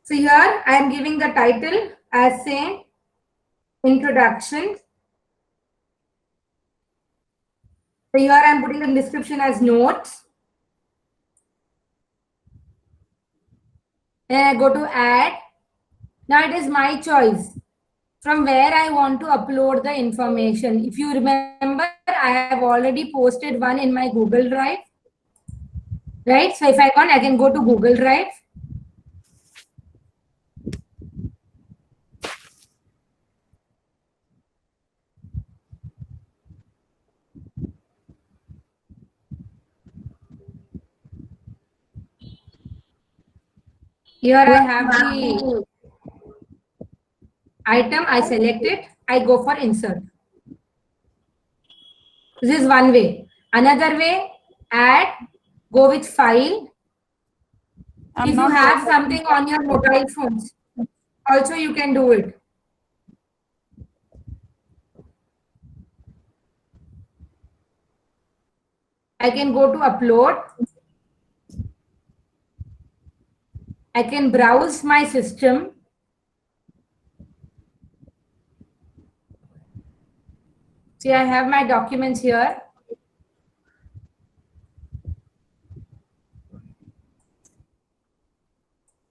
So here I am giving the title as saying introduction. So here I am putting the description as notes. Then I go to add. Now it is my choice from where I want to upload the information. If you remember, I have already posted one in my Google Drive, right? So if I want, I can go to Google Drive. Here I have the item, I select it, I go for insert. This is one way. Another way, add, go with file. If you have something on your mobile phones, also you can do it. I can go to upload. I can browse my system. See, I have my documents here.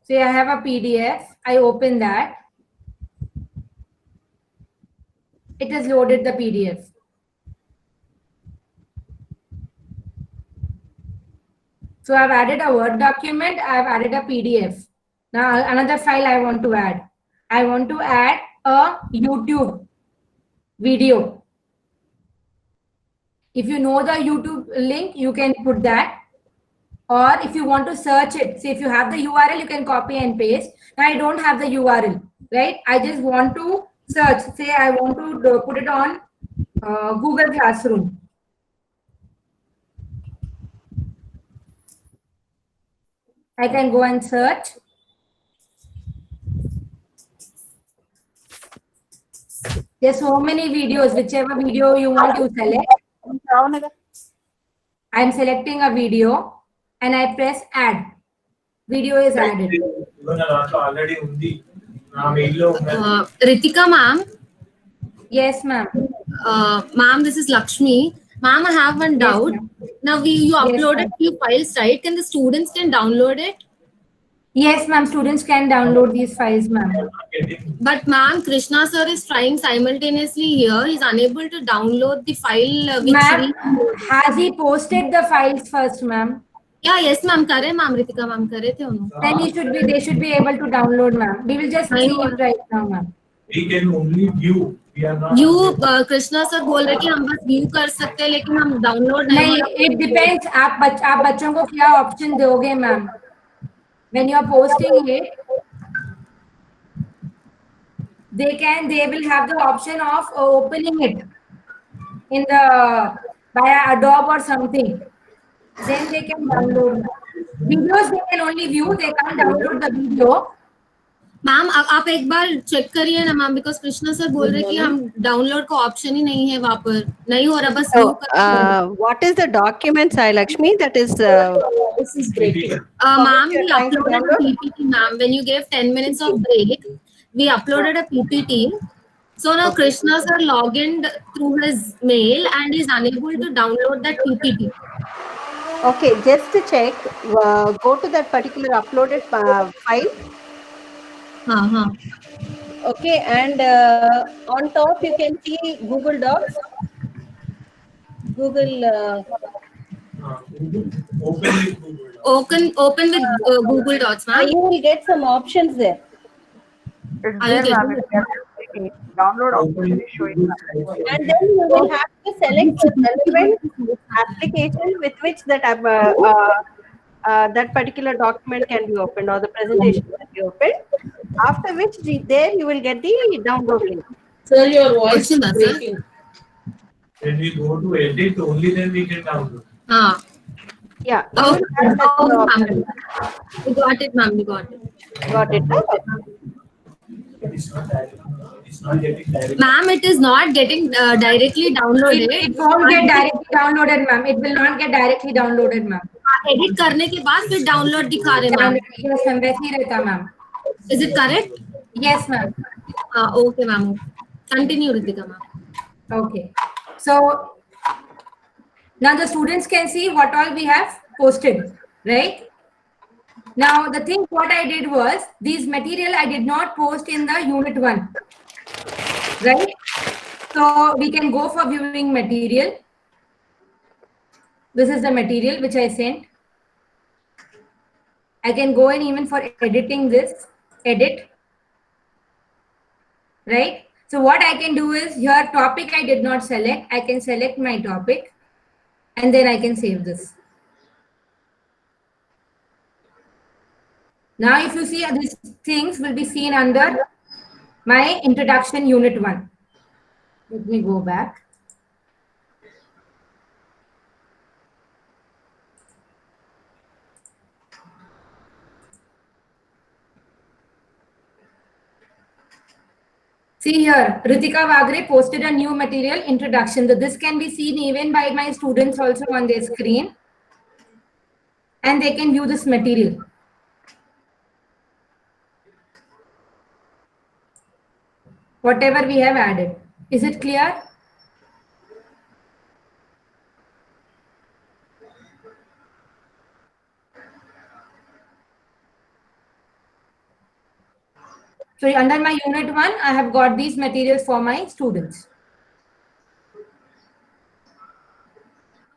See, I have a PDF. I open that. It has loaded the PDF. So I've added a Word document. I've added a PDF. Now another file I want to add. I want to add a YouTube video. If you know the YouTube link, you can put that. Or if you want to search it, say if you have the URL, you can copy and paste. Now I don't have the URL, right? I just want to search. Say I want to put it on Google Classroom. I can go and search. There's so many videos, whichever video you want to select. I'm selecting a video and I press add. Video is added. Ritika ma'am. Yes, ma'am. Ma'am, this is Lakshmi. Ma'am, I have one doubt. Now you uploaded few files, right? Can the students can download it? Yes, ma'am. Students can download these files, ma'am. But ma'am, Krishna sir is trying simultaneously here. He's unable to download the file. Ma'am, has he posted the files first, ma'am? Yeah, yes, ma'am. Kare, ma'am. Ritika ma'am, kare the unno. Then they should be able to download, ma'am. We will just see it right now, ma'am. We can only view. We are not. You Krishna sir बोल रहे कि हम बस view कर सकते हैं लेकिन हम डाउनलोड नहीं. It depends. आप बच्चों को क्या ऑप्शन दोगे, ma'am? When you are posting it, they will have the option of opening it in the via Adobe or something. Then they can download. Videos they can only view. They can't download the video. Ma'am आप एक बार check करिए ना ma'am, because Krishna sir बोल रहे कि हम download का option ही नहीं है वहाँ पर, नहीं हो रहा बस व्यू कर. What is the document, Sai Lakshmi? That is. This is breaking. Ma'am, we uploaded a PPT, ma'am. When you gave 10 minutes of break, we uploaded a PPT. So now Krishna sir logged in through his mail and is unable to download that PPT. Okay, just to check, go to that particular uploaded file. Okay, and on top you can see Google Docs. Open with Google Docs, ma'am. You will get some options there. Download option is showing. And then you will have to select the relevant application with which that particular document can be opened or the presentation can be opened. After which there you will get the download link. Sir, your voice is breaking. When we go to edit, only then we can download. Yeah. Oh, ma'am. We got it, ma'am. We got it. Got it. It's not getting directly. Ma'am, it is not getting directly downloaded. It won't get directly downloaded, ma'am. It will not get directly downloaded, ma'am. Edit करने के बाद फिर download दिखा रहे ma'am. Yes, ma'am. वैसे ही रहता, ma'am. Is it correct? Yes, ma'am. Okay, ma'am. Continue, Ritika, ma'am. Okay. So now the students can see what all we have posted, right? Now the thing what I did was these material I did not post in the unit 1, right? So we can go for viewing material. This is the material which I sent. I can go in even for editing this, edit, right? So what I can do is here topic I did not select. I can select my topic and then I can save this. Now if you see these things will be seen under my introduction unit 1. Let me go back. See here, Ritika Wagre posted a new material introduction. This can be seen even by my students also on their screen. And they can view this material. Whatever we have added. Is it clear? So under my unit 1, I have got these materials for my students.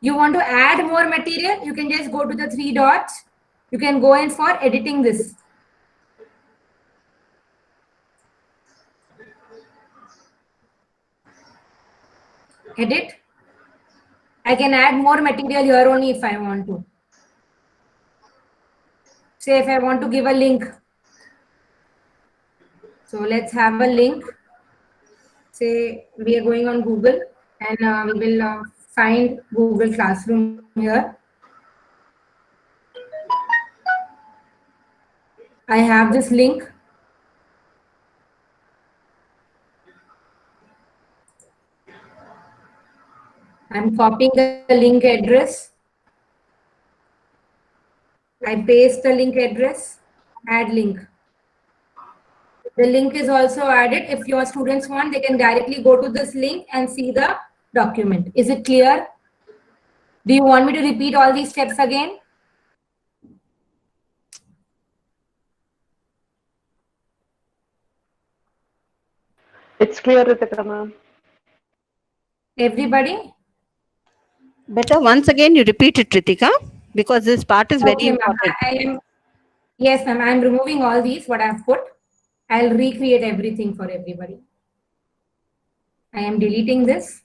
You want to add more material? You can just go to the 3 dots. You can go in for editing this. Edit. I can add more material here only if I want to. Say if I want to give a link. So let's have a link. Say we are going on Google and we will find Google Classroom here. I have this link. I'm copying the link address. I paste the link address, add link. The link is also added. If your students want, they can directly go to this link and see the document. Is it clear? Do you want me to repeat all these steps again? It's clear, Ritika ma'am. Everybody? Better once again you repeat it, Ritika, because this part is very Okay, ma'am. important. Yes, ma'am. I'm removing all these, what I've put. I'll recreate everything for everybody. I am deleting this.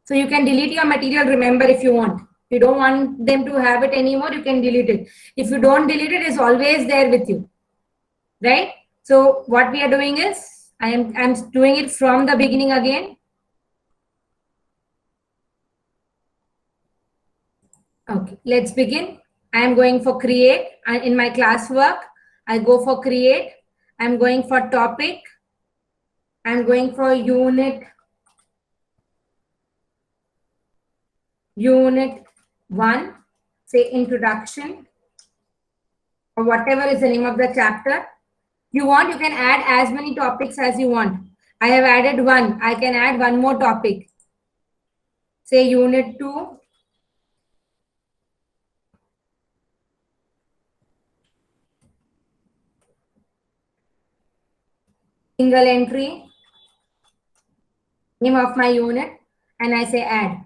So you can delete your material, remember, if you want. If you don't want them to have it anymore, you can delete it. If you don't delete it, it's always there with you. Right? So what we are doing is, I'm doing it from the beginning again. Okay, let's begin. I am going for create. In my classwork, I go for create. I'm going for topic. I'm going for unit 1, say introduction, or whatever is the name of the chapter. You want, you can add as many topics as you want. I have added 1. I can add 1 more topic. Say unit 2. Single entry, name of my unit, and I say add.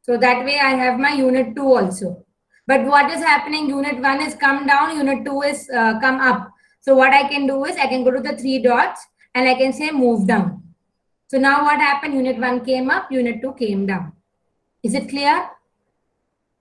So that way I have my unit 2 also. But what is happening? Unit 1 is come down, unit 2 is come up. So what I can do is I can go to the 3 dots and I can say move down. So now what happened? Unit 1 came up, unit 2 came down. Is it clear?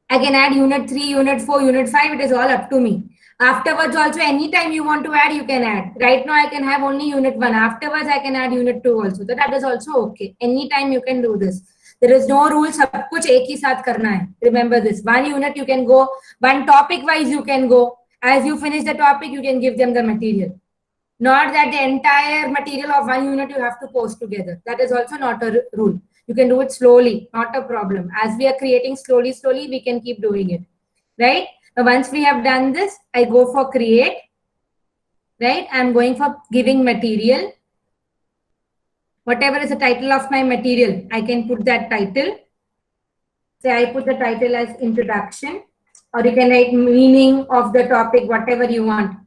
I can add unit 3, unit 4, unit 5. It is all up to me. Afterwards also, anytime you want to add, you can add. Right now, I can have only unit 1. Afterwards, I can add unit 2 also. So that is also okay. Anytime you can do this. There is no rule. सब कुछ एक ही साथ करना है. Remember this. 1 unit you can go. 1 topic wise you can go. As you finish the topic, you can give them the material. Not that the entire material of 1 unit you have to post together. That is also not a rule. You can do it slowly. Not a problem. As we are creating slowly, we can keep doing it. Right? Now, once we have done this, I go for create, right? I'm going for giving material. Whatever is the title of my material, I can put that title. Say I put the title as introduction, or you can write meaning of the topic, whatever you want.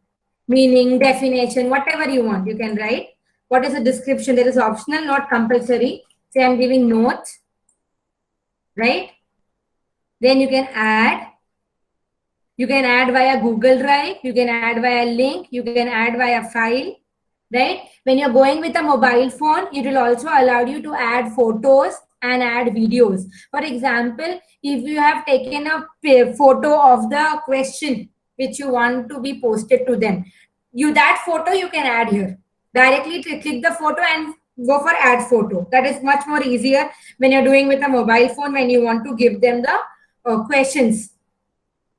Meaning, definition, whatever you want, you can write. What is the description? There is optional, not compulsory. Say I'm giving notes, right? Then you can add. You can add via Google Drive, you can add via link, you can add via file, right? When you're going with a mobile phone, it will also allow you to add photos and add videos. For example, if you have taken a photo of the question which you want to be posted to them, that photo you can add here. Directly click the photo and go for add photo. That is much more easier when you're doing with a mobile phone when you want to give them the questions,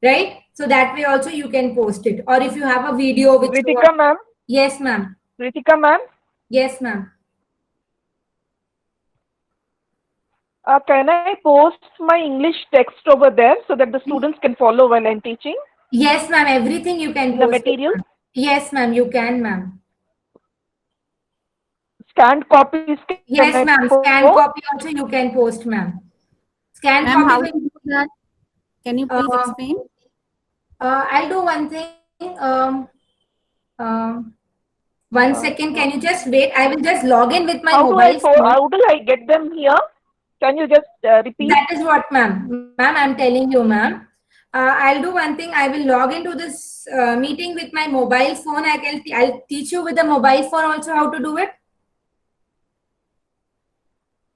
right? So that way also you can post it. Or if you have a video which Ritika ma'am. Yes, ma'am. Ritika ma'am. Yes, ma'am. Can I post my English text over there so that the students can follow while I'm teaching? Yes, ma'am. Everything you can post. The material? Yes, ma'am. You can, ma'am. Scanned copies? Yes, ma'am. Scanned copy also you can post, ma'am. Scanned copy. How to do that? Can you please explain? I'll do one thing. 1 second. Can you just wait? I will just log in with my mobile phone. How do I get them here? Can you just repeat? That is what, ma'am. Ma'am, I'm telling you, ma'am. I'll do one thing. I will log into this meeting with my mobile phone. I'll teach you with the mobile phone also how to do it.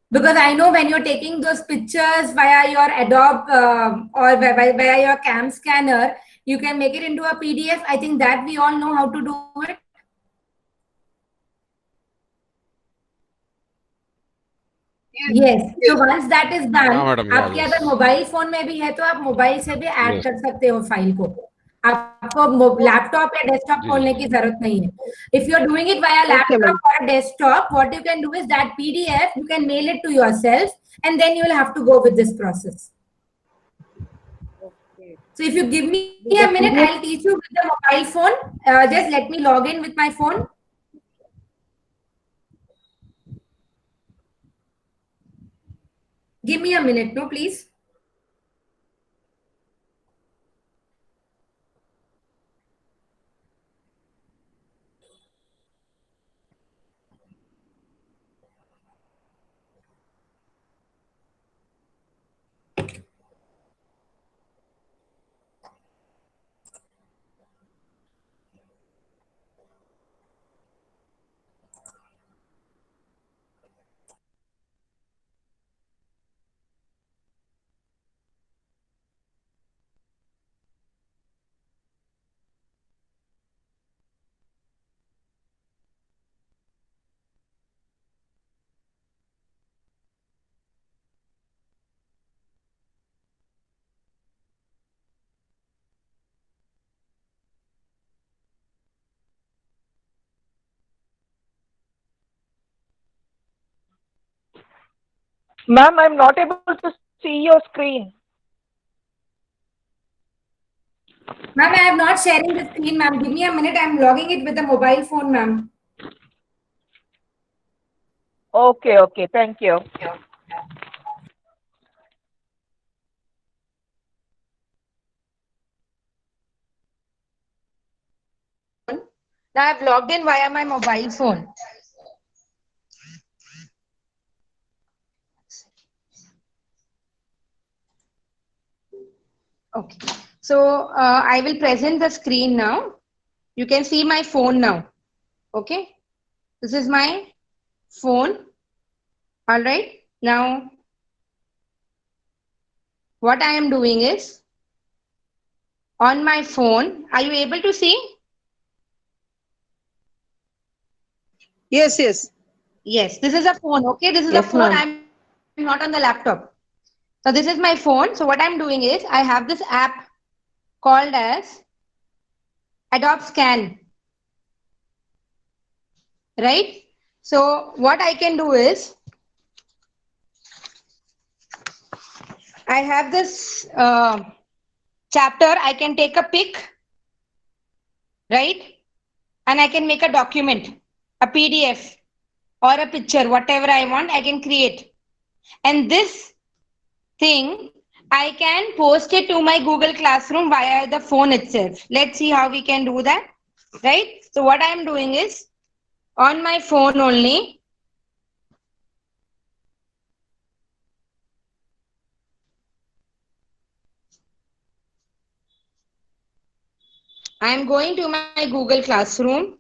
Because I know when you're taking those pictures via your Adobe or via your cam scanner, you can make it into a PDF. I think that we all know how to do it. Yes. So once that is done, हाँ madam, yeah, आपके yes. अगर mobile phone में भी है तो आप mobile से भी ऐड Yes. कर सकते हो फाइल को. आपको लैपटॉप या डेस्कटॉप जी, खोलने की जरूरत नहीं है. If you are doing it via Okay, ma'am. laptop or a desktop, what you can do is that PDF you can mail it to yourself, and then you will have to go with this process. So if you give me a minute, I'll teach you with the mobile phone. Just let me log in with my phone. Give me a minute, no, please. Ma'am, I'm not able to see your screen. Ma'am, I am not sharing the screen, ma'am. Give me a minute. I'm logging it with the mobile phone, ma'am. Okay, okay. Thank you. Now I've logged in via my mobile phone. Okay. So I will present the screen now. You can see my phone now. Okay. This is my phone. All right. Now, what I am doing is on my phone. Are you able to see? Yes, yes. Yes. This is a phone. Okay. This is a Yes, phone. ma'am. I'm not on the laptop. So this is my phone. So what I'm doing is I have this app called as Adobe Scan. Right? So what I can do is I have this chapter. I can take a pic, right? And I can make a document, a PDF or a picture, whatever I want, I can create. And this thing, I can post it to my Google Classroom via the phone itself. Let's see how we can do that, right? So what I'm doing is on my phone only, I'm going to my Google Classroom.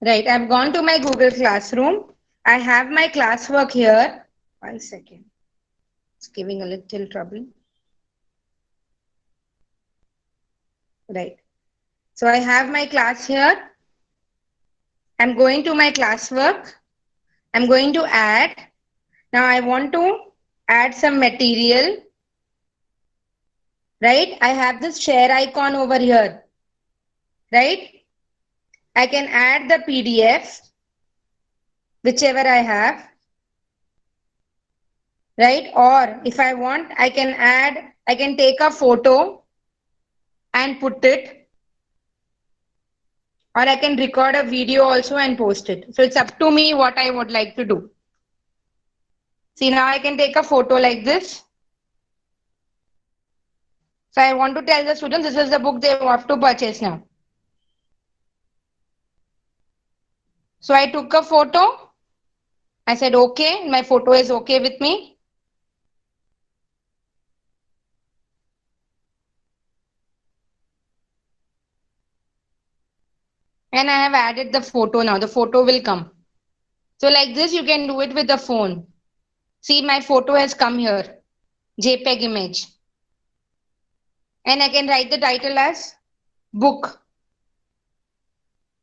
Right, I've gone to my Google Classroom. I have my classwork here. 1 second. It's giving a little trouble. Right. So I have my class here. I'm going to my classwork. I'm going to add. Now I want to add some material. Right. I have this share icon over here. Right. I can add the PDF, whichever I have. Right. Or if I want, I can take a photo and put it. Or I can record a video also and post it. So it's up to me what I would like to do. See, now I can take a photo like this. So I want to tell the students this is the book they have to purchase now. So I took a photo. I said, okay, my photo is okay with me. And I have added the photo now. The photo will come. So like this, you can do it with the phone. See, my photo has come here. JPEG image. And I can write the title as book.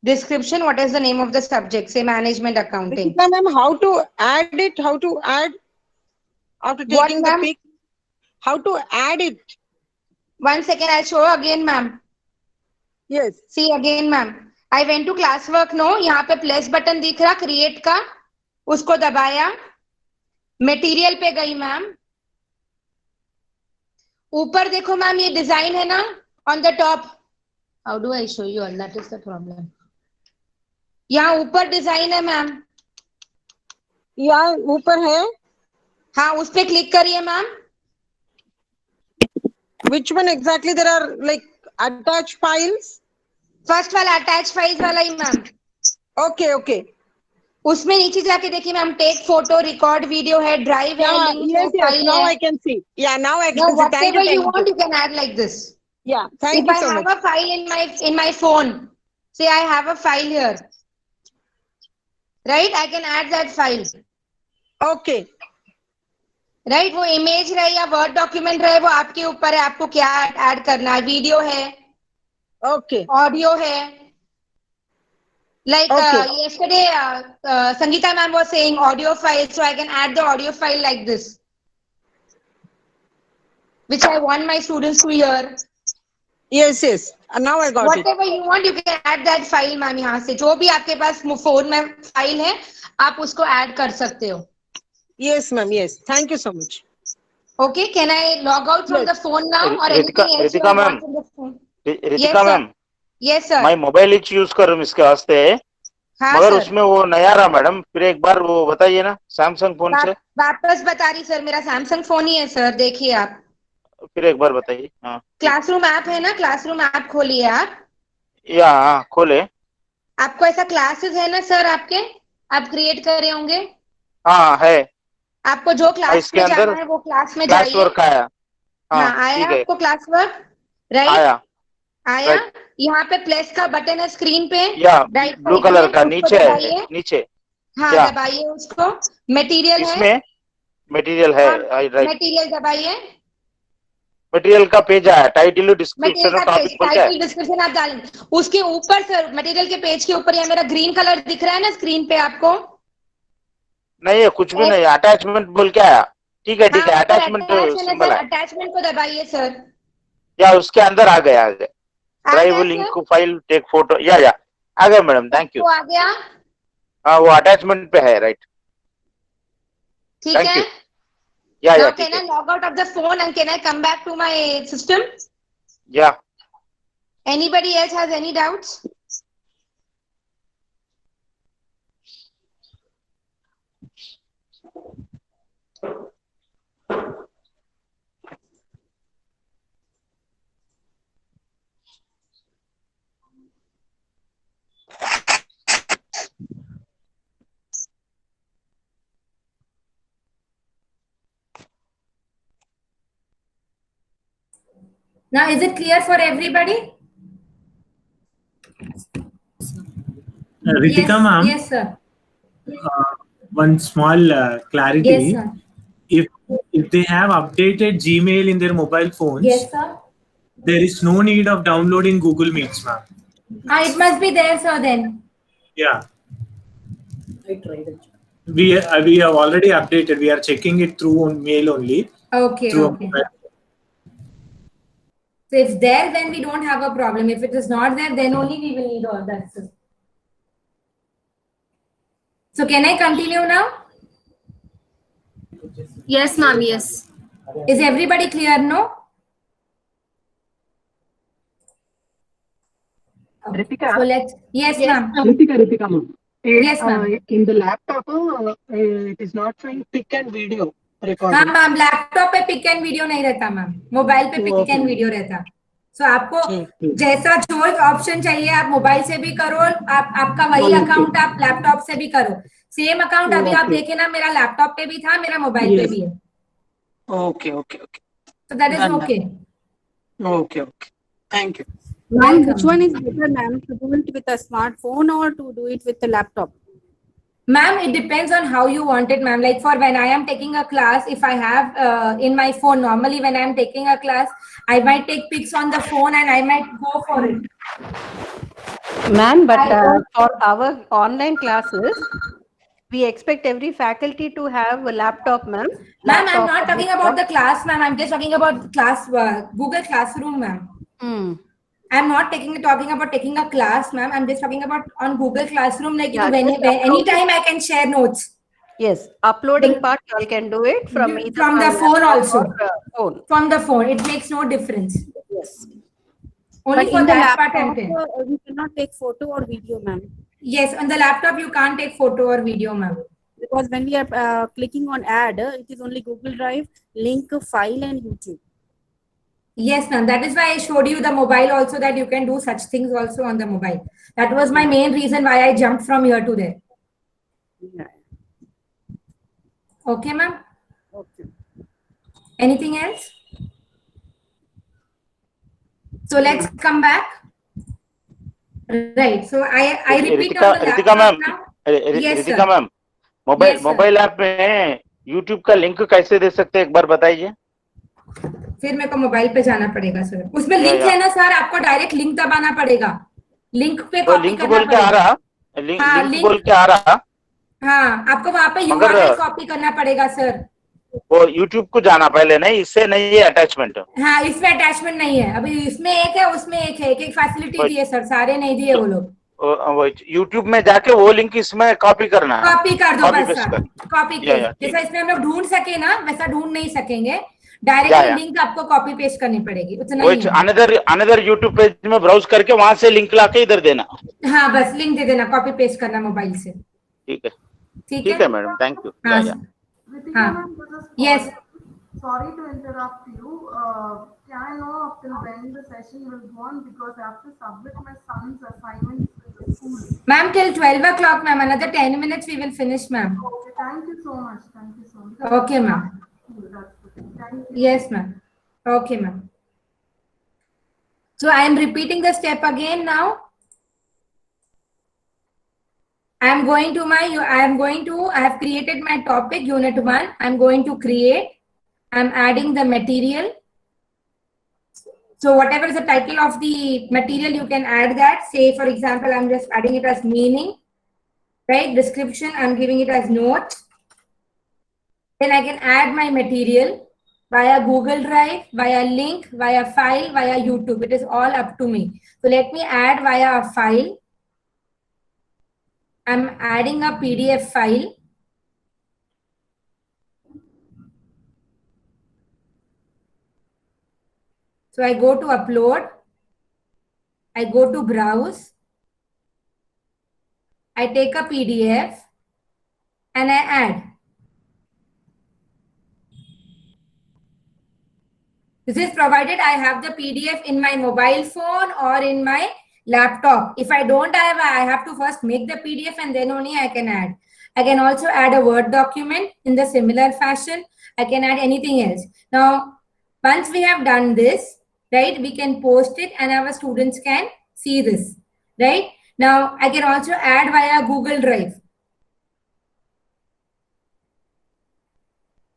Description, what is the name of the subject? Say management accounting. Ma'am, how to add it? How to add? After taking the pic? How to add it? 1 second, I'll show you again, ma'am. Yes. See again, ma'am. I went to classwork, no? यहाँ पे plus button दिख रहा create का, उसको दबाया, material पे गई ma'am, ऊपर देखो मैम ये डिजाइन है ना on the top. How do I show you all, that is the problem. यहाँ ऊपर डिजाइन है मैम. यहाँ ऊपर है. हाँ, उस पे क्लिक करिए ma'am. Which one exactly? There are like attached files. First वाला अटैच फाइल्स वाला ही मैम. Okay okay. उसमें नीचे जाके देखिए ma'am, take photo, record video है, ड्राइव है, लिंक है, फाइल now है. I can see. Yeah, now I can No, see. Thank whatever you thank want, you can add like this. Yeah, thank if you so I much. have a file in my phone, say I have a file here, right? I can add that file. Okay. Right? वो image रहे या word document रहे, वो आपके ऊपर है, आपको क्या ऐड करना है. वीडियो है, ओके, ऑडियो है. Like yesterday, Sangeeta ma'am was saying audio file, so I can add the audio file like this, which I want my students to hear. Yes, yes. Now I got it. Whatever you want, you can add that file, ma'am. यहाँ से जो भी आपके पास phone में file है, आप उसको add कर सकते हो. Yes, ma'am. Yes. Thank you so much. Okay, can I log out from the phone now or Ritika, anything else? Ritika ma'am. Ritika ma'am. Yes sir. मैं मोबाइल ही यूज कर रहा हूँ इसके वास्ते. हाँ, मगर सर. उसमें वो नहीं आ रहा मैडम. फिर एक बार वो बताइए ना सैमसंग फोन से. वापस बता रही सर, मेरा सैमसंग फोन ही है सर. देखिए आप. फिर एक बार बताइए. हाँ. क्लासरूम ऐप है ना, क्लासरूम ऐप खोलिए आप. या हाँ खोले. आपको ऐसा क्लासेस है ना सर आपके, आप क्रिएट कर रहे होंगे. हाँ है. आपको जो क्लास में जाना है वो क्लास में जाइए. क्लास वर्क आया. हाँ आया आपको क्लास वर्क, राइट? आया. यहाँ पे प्लस का बटन है स्क्रीन पे, राइट ब्लू कलर का नीचे है. नीचे हाँ दबाइए उसको. मटेरियल है, इसमें मटेरियल है, राइट. मटेरियल दबाइए. मटेरियल का पेज आया. टाइटल, डिस्क्रिप्शन और टॉपिक बोल के. टाइटल डिस्क्रिप्शन आप डालेंगे. उसके ऊपर सर मटेरियल के पेज के ऊपर, या मेरा ग्रीन कलर दिख रहा है ना स्क्रीन पे आपको? नहीं है, कुछ भी नहीं. अटैचमेंट बोल के आया. ठीक है ठीक है. अटैचमेंट सिंबल है. अटैचमेंट को दबाइए सर. या उसके अंदर आ गया. Drive, link, file, take photo. या आ गया मैडम. Thank you. आ गया. हाँ वो अटैचमेंट पे है, राइट. ठीक है. या can I log out of the phone and can I come back to my system? Yeah. Anybody else has any doubts? Now, is it clear for everybody? Ritika ma'am. Yes, sir. One small clarity. Yes, sir. If they have updated Gmail in their mobile phones, Yes, sir. there is no need of downloading Google Meets, ma'am. It must be there, sir. Then. Yeah. I tried it. We have already updated. We are checking it through on mail only. Okay. Okay. So if there, then we don't have a problem. If it is not there, then only we will need all that. So can I continue now? Yes, ma'am. Yes. Is everybody clear? No. Ritika. So let's. Yes, ma'am. Ritika, ma'am. Yes, ma'am. In the laptop, it is not showing pic and video recording. हाँ ma'am, laptop पे pick and video नहीं रहता ma'am, mobile पे pick and video रहता. सो आपको जैसा जो option चाहिए आप मोबाइल से भी करो, आपका वही अकाउंट आप लैपटॉप से भी करो. सेम अकाउंट अभी आप देखे ना, मेरा लैपटॉप पे भी था, मेरा मोबाइल पे भी है. Okay. So that is okay. Okay. Thank you. Ma'am, which one is better, ma'am, to do it with a smartphone or to do it with a laptop? Ma'am, it depends on how you want it, ma'am. Like for when I am taking a class, if I have in my phone, normally when I am taking a class, I might take pics on the phone and I might go for it. Ma'am, but for our online classes, we expect every faculty to have a laptop, ma'am. Ma'am, I'm not talking about the class, ma'am. I'm just talking about the class, Google Classroom, ma'am. I'm not talking about taking a class, ma'am. I'm just talking about on Google Classroom, like Yeah, anytime I can share notes. Yes, uploading part you can do it from either From the phone laptop also. or, phone. From the phone, it makes no difference. Yes. Only But for in the that part laptop, I'm saying. we cannot take photo or video, ma'am. Yes, on the laptop you can't take photo or video, ma'am. Because when we are clicking on add, it is only Google Drive, link, file, and YouTube. Yes, ma'am. That is why I showed you the mobile also, that you can do such things also on the mobile. That was my main reason why I jumped from here to there. Yeah. Okay, ma'am. Okay. Anything else? So let's come back. Right. So I repeat on the Ritika laptop ma'am, now. Yes, Ritika sir. ma'am, Yes, sir. Mobile app में YouTube का link कैसे दे सकते हैं, एक बार बताइए. फिर मेरे को मोबाइल पे जाना पड़ेगा सर. उसमें या, लिंक या. है ना सर, आपको डायरेक्ट लिंक दबाना पड़ेगा. लिंक पे वो कॉपी लिंक करना बोल के आ पड़ेगा. रहा, लिंक बोल के आ रहा. हाँ, आपको वहां पे मगर URL कॉपी करना पड़ेगा सर. वो YouTube को जाना पहले, नहीं इससे नहीं है अटैचमेंट. हाँ, इसमें अटैचमेंट नहीं है. अभी इसमें एक है, उसमें एक है. एक फैसिलिटी दिए सर, सारे नहीं दिए वो लोग. वो YouTube में जाके वो लिंक इसमें कॉपी करना है. कॉपी कर दो बस पेस्ट सर. कर. कॉपी या, पेस्ट. जैसा इसमें हम लोग ढूंढ सके ना, वैसा ढूंढ नहीं सकेंगे. या, डायरेक्टली या. लिंक आपको कॉपी पेस्ट करनी पड़ेगी. उतना वो ही है. अनदर YouTube पेज में ब्राउज करके वहां से लिंक लाके इधर देना. हाँ, बस लिंक दे देना, कॉपी पेस्ट करना मोबाइल से. ठीक है. ठीक ठीक है मैडम, थैंक यू. हाँ. या. हाँ. Yes. Sorry to interrupt you. Can I know up till when the session will go on, because I have to submit my son's assignments to the school. Ma'am, till 12 o'clock, ma'am. Another 10 minutes we will finish, ma'am. Okay, thank you so much. Thank you so much. Okay, ma'am. That's good. Thank you. Yes, ma'am. Okay, ma'am. So I am repeating the step again now. I have created my topic, unit 1. I'm going to create. I'm adding the material. So whatever is the title of the material, you can add that. Say, for example, I'm just adding it as meaning, right? Description, I'm giving it as note. Then I can add my material via Google Drive, via link, via file, via YouTube. It is all up to me. So let me add via a file. I'm adding a PDF file. So I go to upload. I go to browse. I take a PDF and I add. This is provided I have the PDF in my mobile phone or in my laptop. If I don't have, I have to first make the PDF and then only I can add. I can also add a Word document in the similar fashion. I can add anything else. Now, once we have done this, right, we can post it and our students can see this, right? Now, I can also add via Google Drive.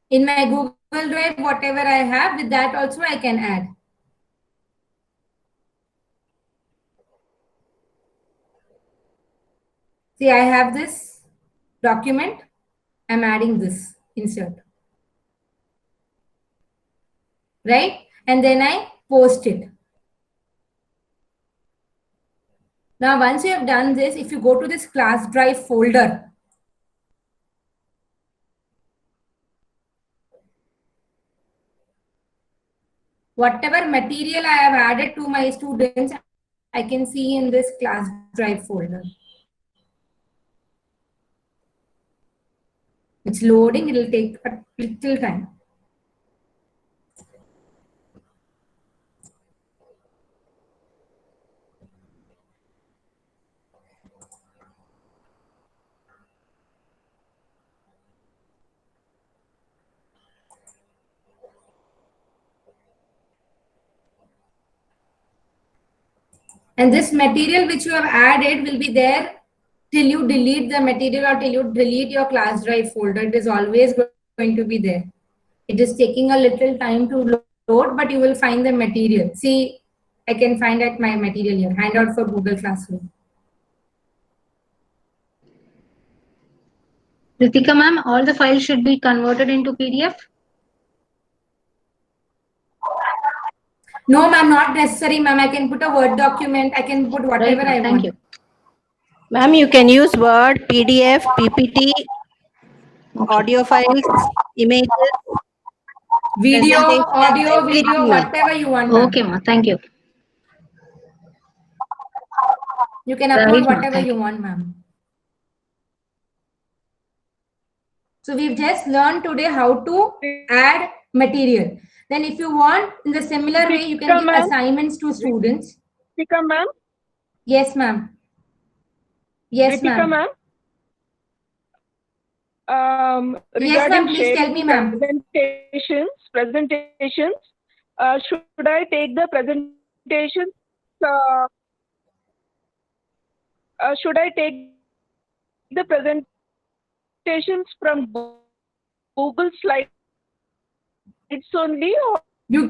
In my Google Drive, whatever I have, with that also I can add. See, I have this document. I'm adding this insert. Right? And then I post it. Now, once you have done this, if you go to this class drive folder, whatever material I have added to my students, I can see in this class drive folder. It's loading, it will take a little time. And this material which you have added will be there till you delete the material or till you delete your class drive folder. It is always going to be there. It is taking a little time to load, but you will find the material. See, I can find out my material here, handout for Google Classroom. Ritika ma'am, all the files should be converted into PDF? No, ma'am, not necessary, ma'am. I can put a Word document. I can put whatever I want. Thank you. Ma'am, you can use Word, PDF, PPT, audio files, images, Video, presentation, audio, everything, video, ma'am. whatever you want. ma'am. Okay, ma'am. Thank you. You can Right, upload ma'am. whatever Thank you you. want, ma'am. So we've just learned today how to add material. Then if you want, in the similar way, you can Ritika give ma'am? assignments to students. Ritika ma'am? Yes, ma'am. Yes, Ritika ma'am. ma'am? Yes, Regarding ma'am. Please tell me, ma'am. presentations, should I take the presentations? Should I take the presentations from Google Slides only, You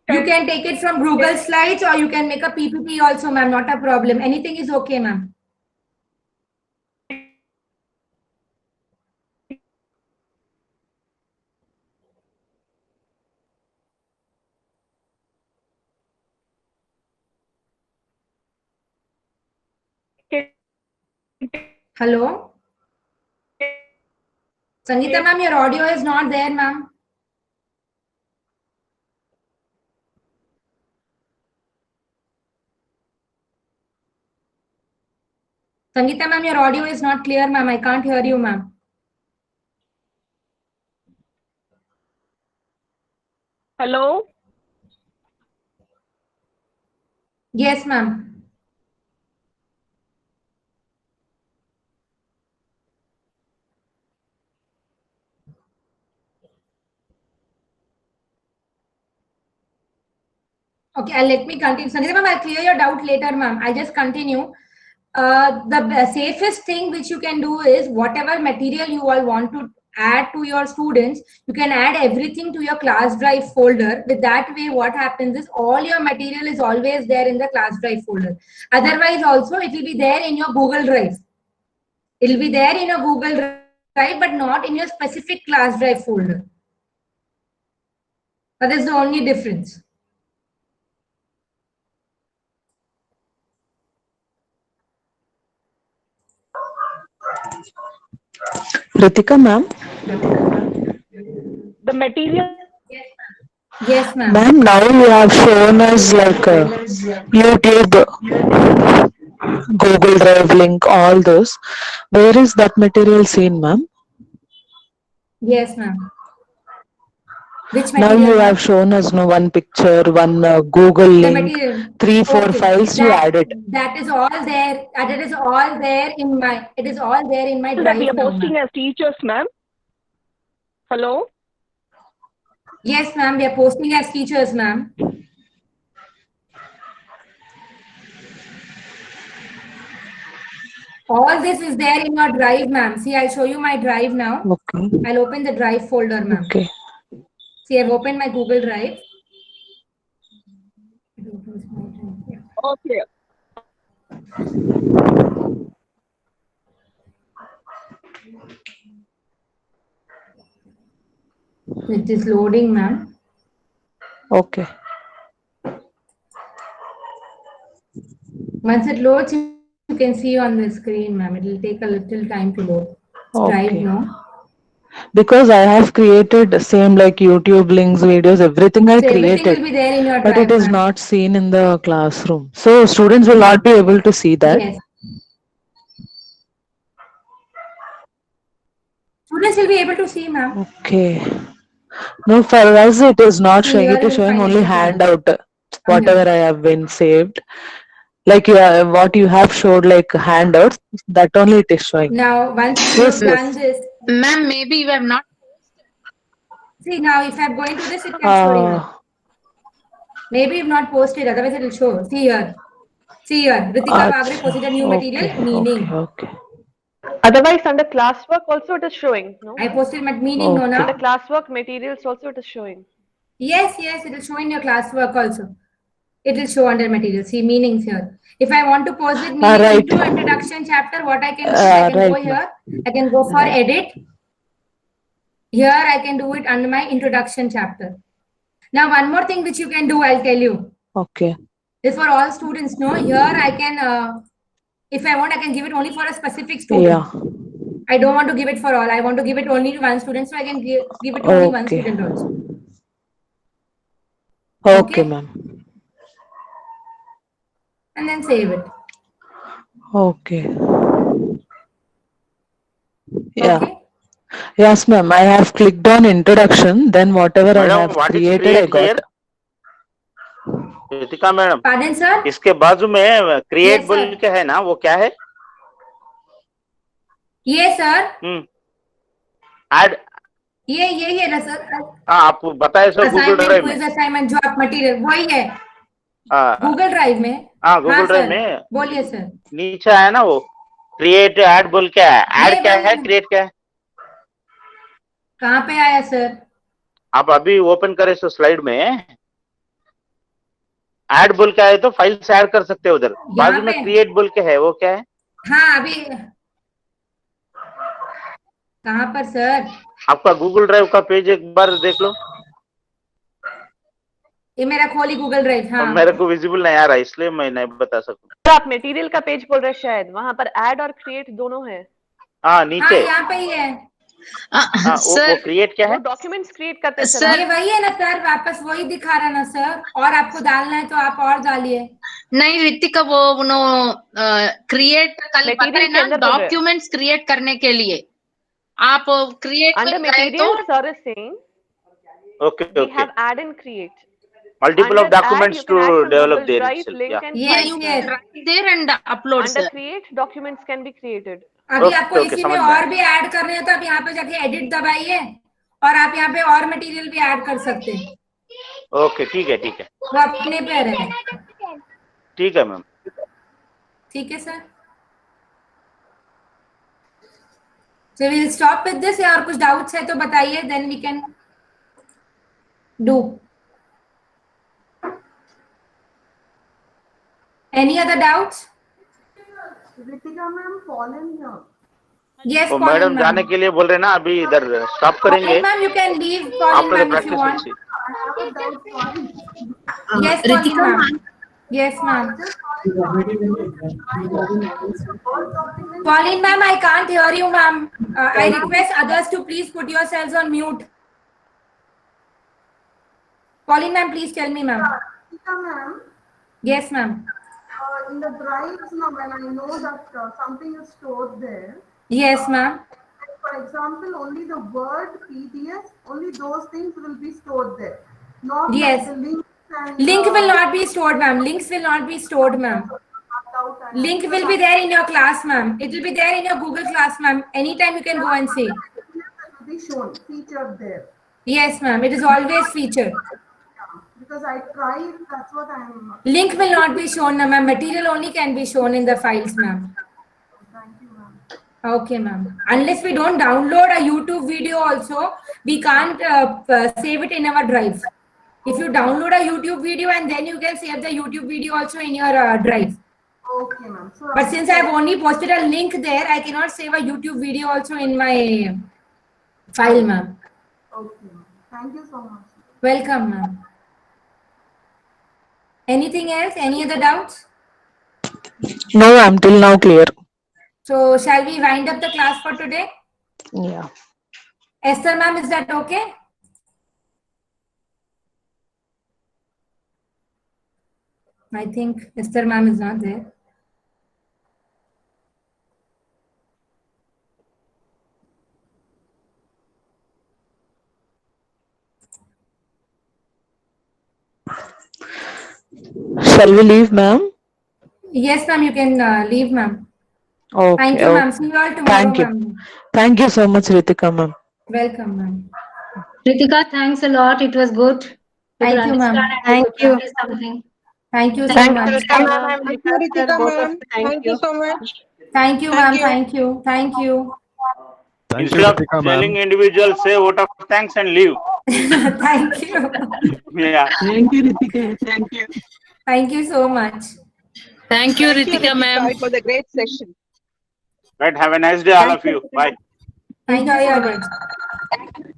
can take it from Google Slides or you can make a PPT also, ma'am. Not a problem. Anything is okay, ma'am. Hello? Sangeeta ma'am, your audio is not there, ma'am. Sangeeta ma'am, your audio is not clear, ma'am. I can't hear you, ma'am. Hello? Yes, ma'am. Okay, let me continue. Sangeeta ma'am, I'll clear your doubt later, ma'am. I'll just continue. The safest thing which you can do is whatever material you all want to add to your students, you can add everything to your class drive folder. With that way, what happens is all your material is always there in the class drive folder. Otherwise, also it will be there in your Google Drive. It will be there in your Google Drive, but not in your specific class drive folder. That is the only difference. Ritika ma'am? The material? Yes, ma'am. Ma'am, now you have shown us like YouTube, Google Drive link, all those. Where is that material seen, ma'am? Yes, ma'am. Which Now material? you ma'am? have shown us no one picture, one Google The link, material. 3-4 Okay. files you added. That is all there. That is all there in my. It is all there in my That drive we are now, posting ma'am. as teachers, ma'am? Hello? Yes, ma'am. We are posting as teachers, ma'am. All this is there in your drive, ma'am. See, I'll show you my drive now. Okay. I'll open the drive folder, ma'am. Okay. See, I've opened my Google Drive. Okay. It is loading, ma'am. Okay. Once it loads, you can see on the screen, ma'am. It will take a little time to load. It's drive Okay. now. Because I have created the same like YouTube links, videos, everything I So everything created, will be there in your but drive, it is ma'am. not seen in the classroom. So students will not be able to see that. Yes. Students will be able to see, ma'am. Okay. No, for us it is not See, showing. here It you is will showing find only it as handout, here. whatever I have been saved. Like what you have showed like handouts, that only it is showing. Now, once Yes, you've yes. done this, Ma'am, maybe you have not. see now if I'm going to this, it can show you. Uh, Maybe you've not posted, otherwise it will show. See here. See here, Ritika Bagre posted a new material, meaning. Okay. Otherwise, under classwork also it is showing. No. I posted my meaning, no, Under now. classwork materials also it is showing. Yes, it will show in your classwork also. It will show under materials. See meanings here. If I want to post it meaning Right. into introduction chapter, what I can do, I can go Right. here. I can go for edit. Here I can do it under my introduction chapter. Now one more thing which you can do, I'll tell you. Okay. Is for all students. No, here I can, if I want, I can give it only for a specific student. Yeah. I don't want to give it for all. I want to give it only to one student, so I can give it to only one Okay. student also. Okay, ma'am. And then save it. Okay. Yeah. Yes, ma'am. I have clicked on introduction. Then whatever I Madam, have what is created, I create got. here? Ritika madam, Pardon, sir? इसके बाजू में create Yes, बोल sir. के है ना, वो क्या है? ये सर, ऐड, ये ना सर, हाँ आप बताए सर गूगल असाइनमेंट ड्राइव में। क्विज असाइनमेंट जॉब मटेरियल वही है हाँ गूगल ड्राइव में। हाँ गूगल ड्राइव सर, में बोलिए सर। नीचे है ना वो क्रिएट ऐड बोल के है। ये ऐड क्या वही है, है। क्रिएट क्या है? कहाँ पे आया सर? आप अभी ओपन करें सो स्लाइड में ऐड बोल के आए तो फाइल्स ऐड कर सकते हैं उधर। बाजू में पे? क्रिएट बोल के है, वो क्या है? हाँ अभी कहाँ पर सर? आपका गूगल ड्राइव का पेज एक बार देख लो। ये मेरा खोली गूगल ड्राइव। हाँ मेरे को विजिबल नहीं आ रहा, इसलिए मैं नहीं बता सकूं। आप मटेरियल का पेज बोल रहे हैं शायद, वहां पर ऐड और क्रिएट दोनों है। हाँ नीचे। यहाँ पे ही है। हाँ, वो क्रिएट क्या है? डॉक्यूमेंट्स क्रिएट करते हैं सर ये वही है ना सर, वापस वही दिखा रहा ना सर। और आपको डालना है तो आप और डालिए। नहीं रितिका, वो क्रिएट कल पता है ना, डॉक्यूमेंट्स क्रिएट करने के लिए आप create under material sir is saying Okay, we okay. have add and create. Multiple of Under documents add, you can to add from develop Google there Drive, itself. link Yeah. and Yes, file. yes. right there and upload Under sir. create, documents can be created. अभी Okay, आपको okay, इसी में समझ और गया। भी add करने हैं तो आप यहाँ पे जाके एडिट दबाइए और आप यहाँ पे और मटेरियल भी ऐड कर सकते हैं। ओके ठीक है ठीक है वो अपने पे रहे। ठीक है मैम। ठीक है sir. So we'll stop with this। या और कुछ डाउट्स है तो बताइए, then we can do. Any other doubts? Ritika ma'am, Pauline here. Yes, तो Pauline मैडम ma'am. जाने के लिए बोल रहे हैं ना, अभी इधर स्टॉप करेंगे। Pauline ma'am, you can leave. Pauline After the ma'am, if you want. practice I have a doubt, Pauline. Yes, Pauline Ritika ma'am. ma'am. Yes, ma'am. Document Pauline ma'am, I can't hear you, ma'am. I request others to please put yourselves on mute. Pauline ma'am, please tell me, ma'am. Ritika ma'am, Yes, ma'am. in the drives now when I know that something is stored there, Yes, ma'am. for example, only the Word, PDF, only those things will be stored there. Not like Yes. the links and Link will not be stored, ma'am. Links will not be stored, ma'am. Link will be there in your class, ma'am. It will be there in your Google class, ma'am. Anytime you can go and see. will be shown, featured there. Yes, ma'am. It is always featured. Because I tried, that's what I'm. Link will not be shown, ma'am. Material only can be shown in the files, ma'am. Thank you, ma'am. Okay, ma'am. Unless we don't download a YouTube video also, we can't save it in our drive. If you download a YouTube video and then you can save the YouTube video also in your drive. Okay, ma'am. So But since I've only posted a link there, I cannot save a YouTube video also in my file, ma'am. Okay, ma'am. Thank you so much. Welcome, ma'am. Anything else? Any other doubts? No, I'm till now clear. So shall we wind up the class for today? Yeah. Esther ma'am, is that okay? I think Esther ma'am is not there. Shall we leave, ma'am? Yes, ma'am, you can leave, ma'am. Okay. Thank you, ma'am. See you all tomorrow, Thank you. ma'am. Thank you so much, Ritika, ma'am. Welcome, ma'am. Ritika, thanks a lot. It was good. Thank you, ma'am. Thank you. Something. Thank you so Thank much. you, Ritika ma'am. Thank you, Ritika ma'am. Thank you so much. Thank you, ma'am. Thank you. Thank you. Instead of telling individuals, say vote of thanks and leave. Thank you. Yeah. Thank you, Ritika. Thank you. Thank you so much. Thank you, Ritika ma'am. for the great session. Right. Have a nice day, all of you. Bye. Thank you so much.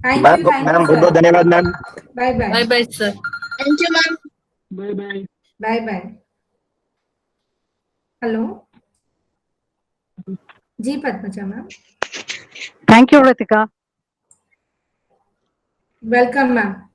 Thank ma'am you. Thank ma'am you, बहुत बहुत sir. धन्यवाद ma'am. Bye bye. Bye bye, sir. Thank you, ma'am. Bye bye. Bye bye. Hello. जी Padmaja ma'am. Thank you, Ritika. Welcome, ma'am.